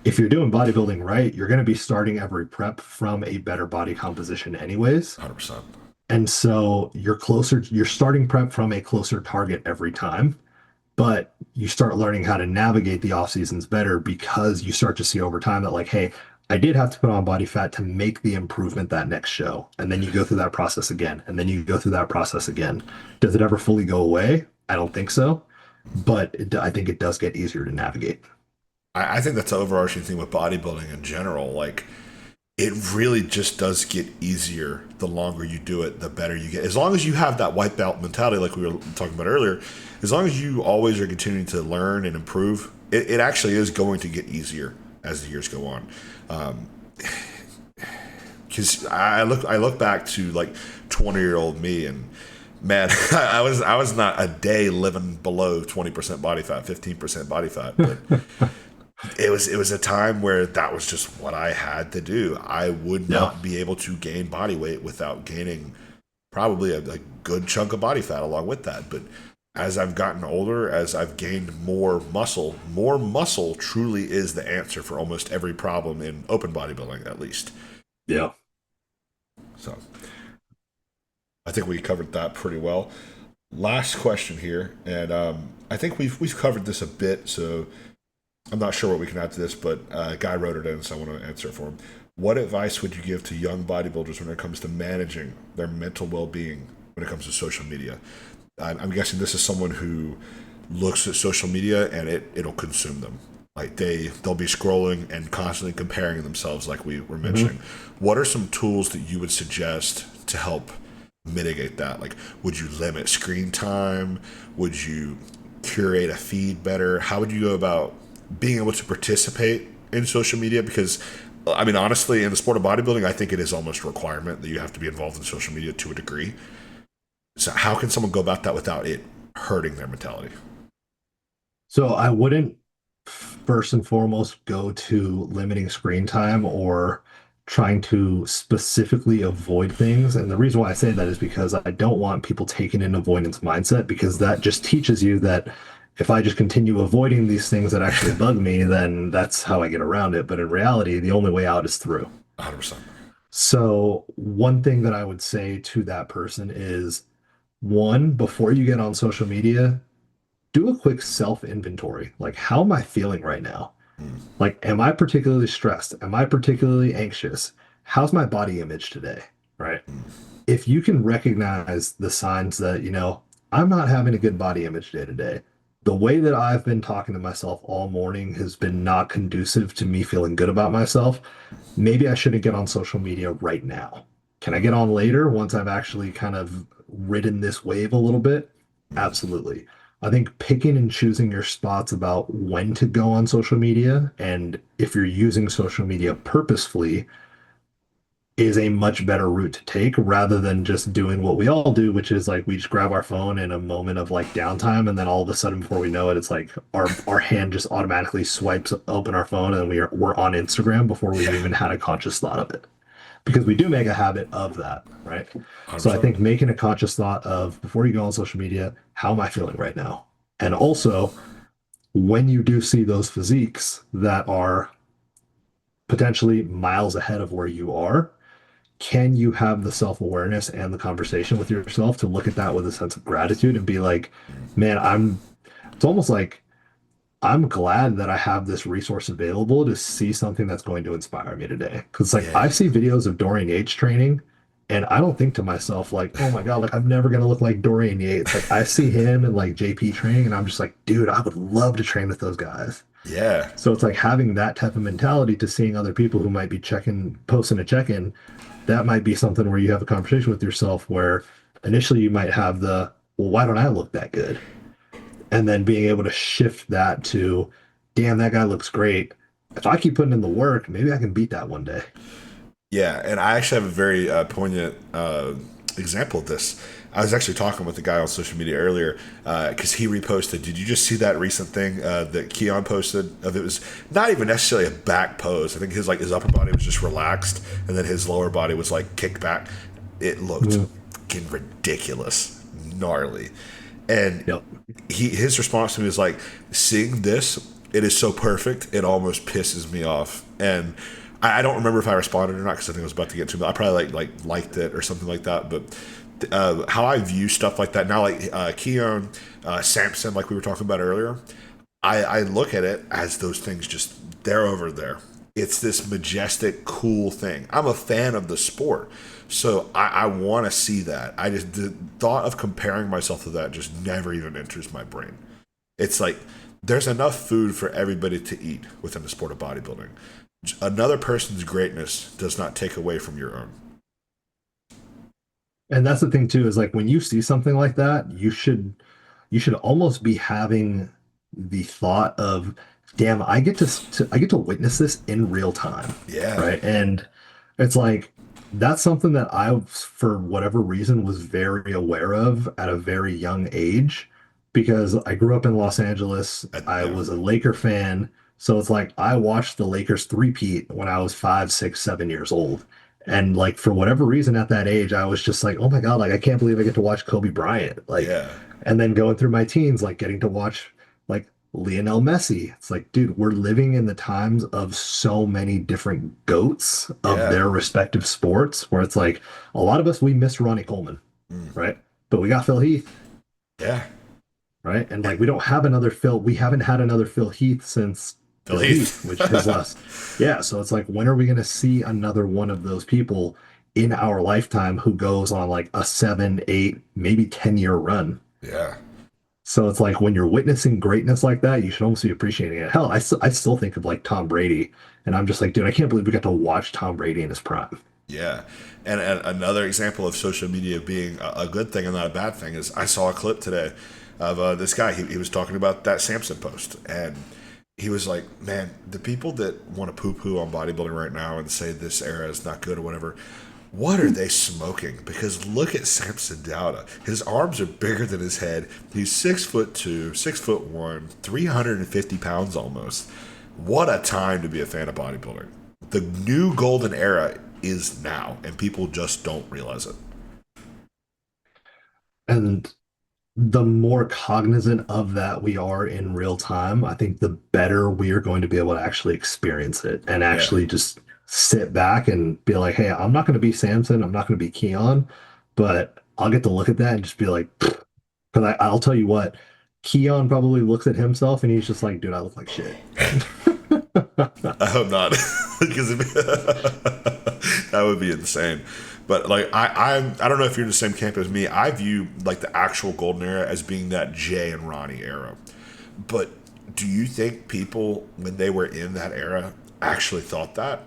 if you're doing bodybuilding right, you're going to be starting every prep from a better body composition anyways. 100%. And so you're starting prep from a closer target every time, but you start learning how to navigate the off seasons better because you start to see over time that like, hey, I did have to put on body fat to make the improvement that next show. And then you go through that process again, and then you go through that process again. Does it ever fully go away? I don't think so, but I think it does get easier to navigate. I think that's the overarching thing with bodybuilding in general. Like, it really just does get easier the longer you do it, the better you get. As long as you have that white belt mentality, like we were talking about earlier, as long as you always are continuing to learn and improve, it actually is going to get easier as the years go on. Because I look back to like 20-year-old me, and man, I was not a day living below 20% body fat, 15% body fat, but it was a time where that was just what I had to do. I would Yeah. not be able to gain body weight without gaining probably a good chunk of body fat along with that. But as I've gotten older, as I've gained more muscle truly is the answer for almost every problem in open bodybuilding, at least. Yeah. So I think we covered that pretty well. Last question here, and I think we've covered this a bit, so I'm not sure what we can add to this, but a guy wrote it in, so I want to answer it for him. What advice would you give to young bodybuilders when it comes to managing their mental well-being when it comes to social media? I'm guessing this is someone who looks at social media and it'll consume them. Like they'll be scrolling and constantly comparing themselves, like we were mentioning. What are some tools that you would suggest to help mitigate that? Like, would you limit screen time? Would you curate a feed better? How would you go about being able to participate in social media? Because I mean, honestly, in the sport of bodybuilding, I think it is almost a requirement that you have to be involved in social media to a degree. So how can someone go about that without it hurting their mentality? So I wouldn't first and foremost go to limiting screen time or trying to specifically avoid things. And the reason why I say that is because I don't want people taking an avoidance mindset, because that just teaches you that if I just continue avoiding these things that actually bug me, then that's how I get around it. But in reality, the only way out is through. 100%. So one thing that I would say to that person is, one, before you get on social media, do a quick self inventory. Like, how am I feeling right now? Like, am I particularly stressed? Am I particularly anxious? How's my body image today? Right. If you can recognize the signs that, I'm not having a good body image day to day, the way that I've been talking to myself all morning has been not conducive to me feeling good about myself. Maybe I shouldn't get on social media right now. Can I get on later once I've actually kind of ridden this wave a little bit? Absolutely. I think picking and choosing your spots about when to go on social media and if you're using social media purposefully is a much better route to take rather than just doing what we all do, which is like we just grab our phone in a moment of like downtime, and then all of a sudden before we know it, it's like our hand just automatically swipes open our phone and we're on Instagram before we've even had a conscious thought of it. Because we do make a habit of that, right? So I 100%. think making a conscious thought of before you go on social media, how am I feeling right now? And also, when you do see those physiques that are potentially miles ahead of where you are, can you have the self-awareness and the conversation with yourself to look at that with a sense of gratitude and be like, man, it's almost like I'm glad that I have this resource available to see something that's going to inspire me today. Because like Yeah. I see videos of Dorian Yates training And I don't think to myself like, oh my God, like I'm never gonna look like Dorian Yates. Like I see him and like JP training, and I'm just like, dude, I would love to train with those guys. Yeah. So it's like having that type of mentality to seeing other people who might be checking, posting a check-in, that might be something where you have a conversation with yourself where initially you might have the, well, why don't I look that good? And then being able to shift that to, damn, that guy looks great. If I keep putting in the work, maybe I can beat that one day. Yeah, and I actually have a very poignant example of this. I was actually talking with a guy on social media earlier because he reposted. Did you just see that recent thing that Keon posted? Of it was not even necessarily a back pose. I think his upper body was just relaxed, and then his lower body was like kicked back. It looked Mm. fucking ridiculous, gnarly, and Yep. his response to me was like, seeing this, it is so perfect, it almost pisses me off. And I don't remember if I responded or not because I think I was about to get to it. I probably liked it or something like that. But how I view stuff like that now, like Keon, Samson, like we were talking about earlier, I look at it as those things just they're over there. It's this majestic, cool thing. I'm a fan of the sport, so I want to see that. I just the thought of comparing myself to that just never even enters my brain. It's like there's enough food for everybody to eat within the sport of bodybuilding. Another person's greatness does not take away from your own. And that's the thing too, is like when you see something like that, you should almost be having the thought of, damn, I get to witness this in real time, Yeah, right? And it's like that's something that I, for whatever reason, was very aware of at a very young age because I grew up in Los Angeles. I yeah, was a Laker fan, so it's like I watched the Lakers three-peat when I was 5, 6, 7 years old. And like for whatever reason at that age, I was just like, oh my God, like I can't believe I get to watch Kobe Bryant. Like, yeah, and then going through my teens, like getting to watch like Lionel Messi. It's like, dude, we're living in the times of so many different goats of yeah, their respective sports where it's like a lot of us we miss Ronnie Coleman, mm, right? But we got Phil Heath, yeah. right? And And like we don't have another Phil, we haven't had another Phil Heath since Phil Phil Heath, Heath. which his last, yeah. So it's like, when are we going to see another one of those people in our lifetime who goes on like a 7, 8, maybe 10 year run? Yeah, So it's like when you're witnessing greatness like that, you should almost be appreciating it. Hell, I still think of like Tom Brady, and I'm just like, dude, I can't believe we got to watch Tom Brady in his prime. yeah. And another example of social media being a good thing and not a bad thing is I saw a clip today of this guy. He was talking about that Samson post, and he was like, "Man, the people that want to poo-poo on bodybuilding right now and say this era is not good or whatever, what are they smoking? Because look at Samson Dowda. His arms are bigger than his head. He's 6'2", 6'1", 350 pounds almost. What a time to be a fan of bodybuilding. The new golden era is now, and people just don't realize it. And the more cognizant of that we are in real time, I think the better we are going to be able to actually experience it and Yeah, actually just sit back and be like, hey, I'm not going to be Samson, I'm not going to be Keon, but I'll get to look at that and just be like, because I'll tell you what, Keon probably looks at himself and he's just like, dude, I look like shit. I hope not, because that would be insane. But like I don't know if you're in the same camp as me. I view like the actual golden era as being that Jay and Ronnie era. But do you think people when they were in that era actually thought that?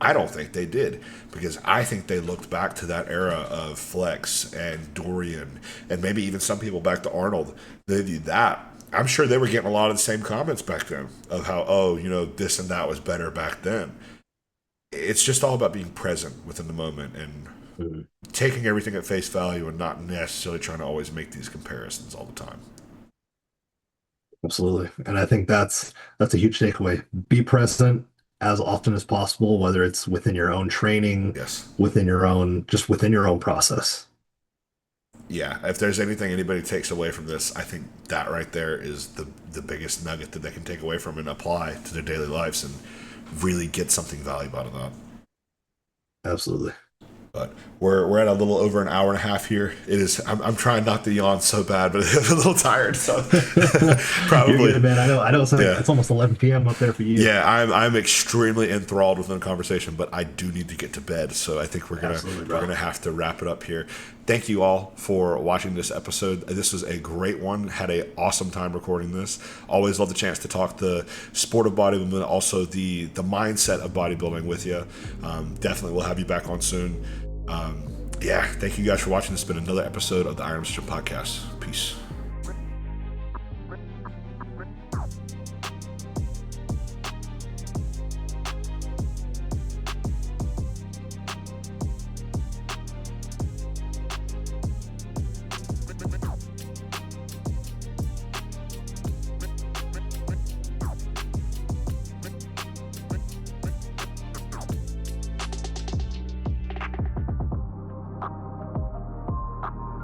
I don't think they did because I think they looked back to that era of Flex and Dorian and maybe even some people back to Arnold. They viewed that. I'm sure they were getting a lot of the same comments back then of how, oh, this and that was better back then. It's just all about being present within the moment and Mhm. taking everything at face value and not necessarily trying to always make these comparisons all the time. Absolutely. And I think that's a huge takeaway. Be present as often as possible, whether it's within your own training, Yes. within your own, just within your own process. Yeah, if there's anything anybody takes away from this, I think that right there is the biggest nugget that they can take away from and apply to their daily lives and really get something valuable out of that. Absolutely. But we're at a little over an hour and a half here. It is. I'm trying not to yawn so bad, but I'm a little tired. So probably. You're good, man. I know. It's, it's almost 11 p.m. up there for you. Yeah, I'm extremely enthralled within the conversation, but I do need to get to bed. So I think we're gonna have to wrap it up here. Thank you all for watching this episode. This was a great one. Had an awesome time recording this. Always love the chance to talk the sport of bodybuilding, also the mindset of bodybuilding with you. Definitely, we'll have you back on soon. Thank you guys for watching. This has been another episode of the Iron Nutrition Podcast. Peace.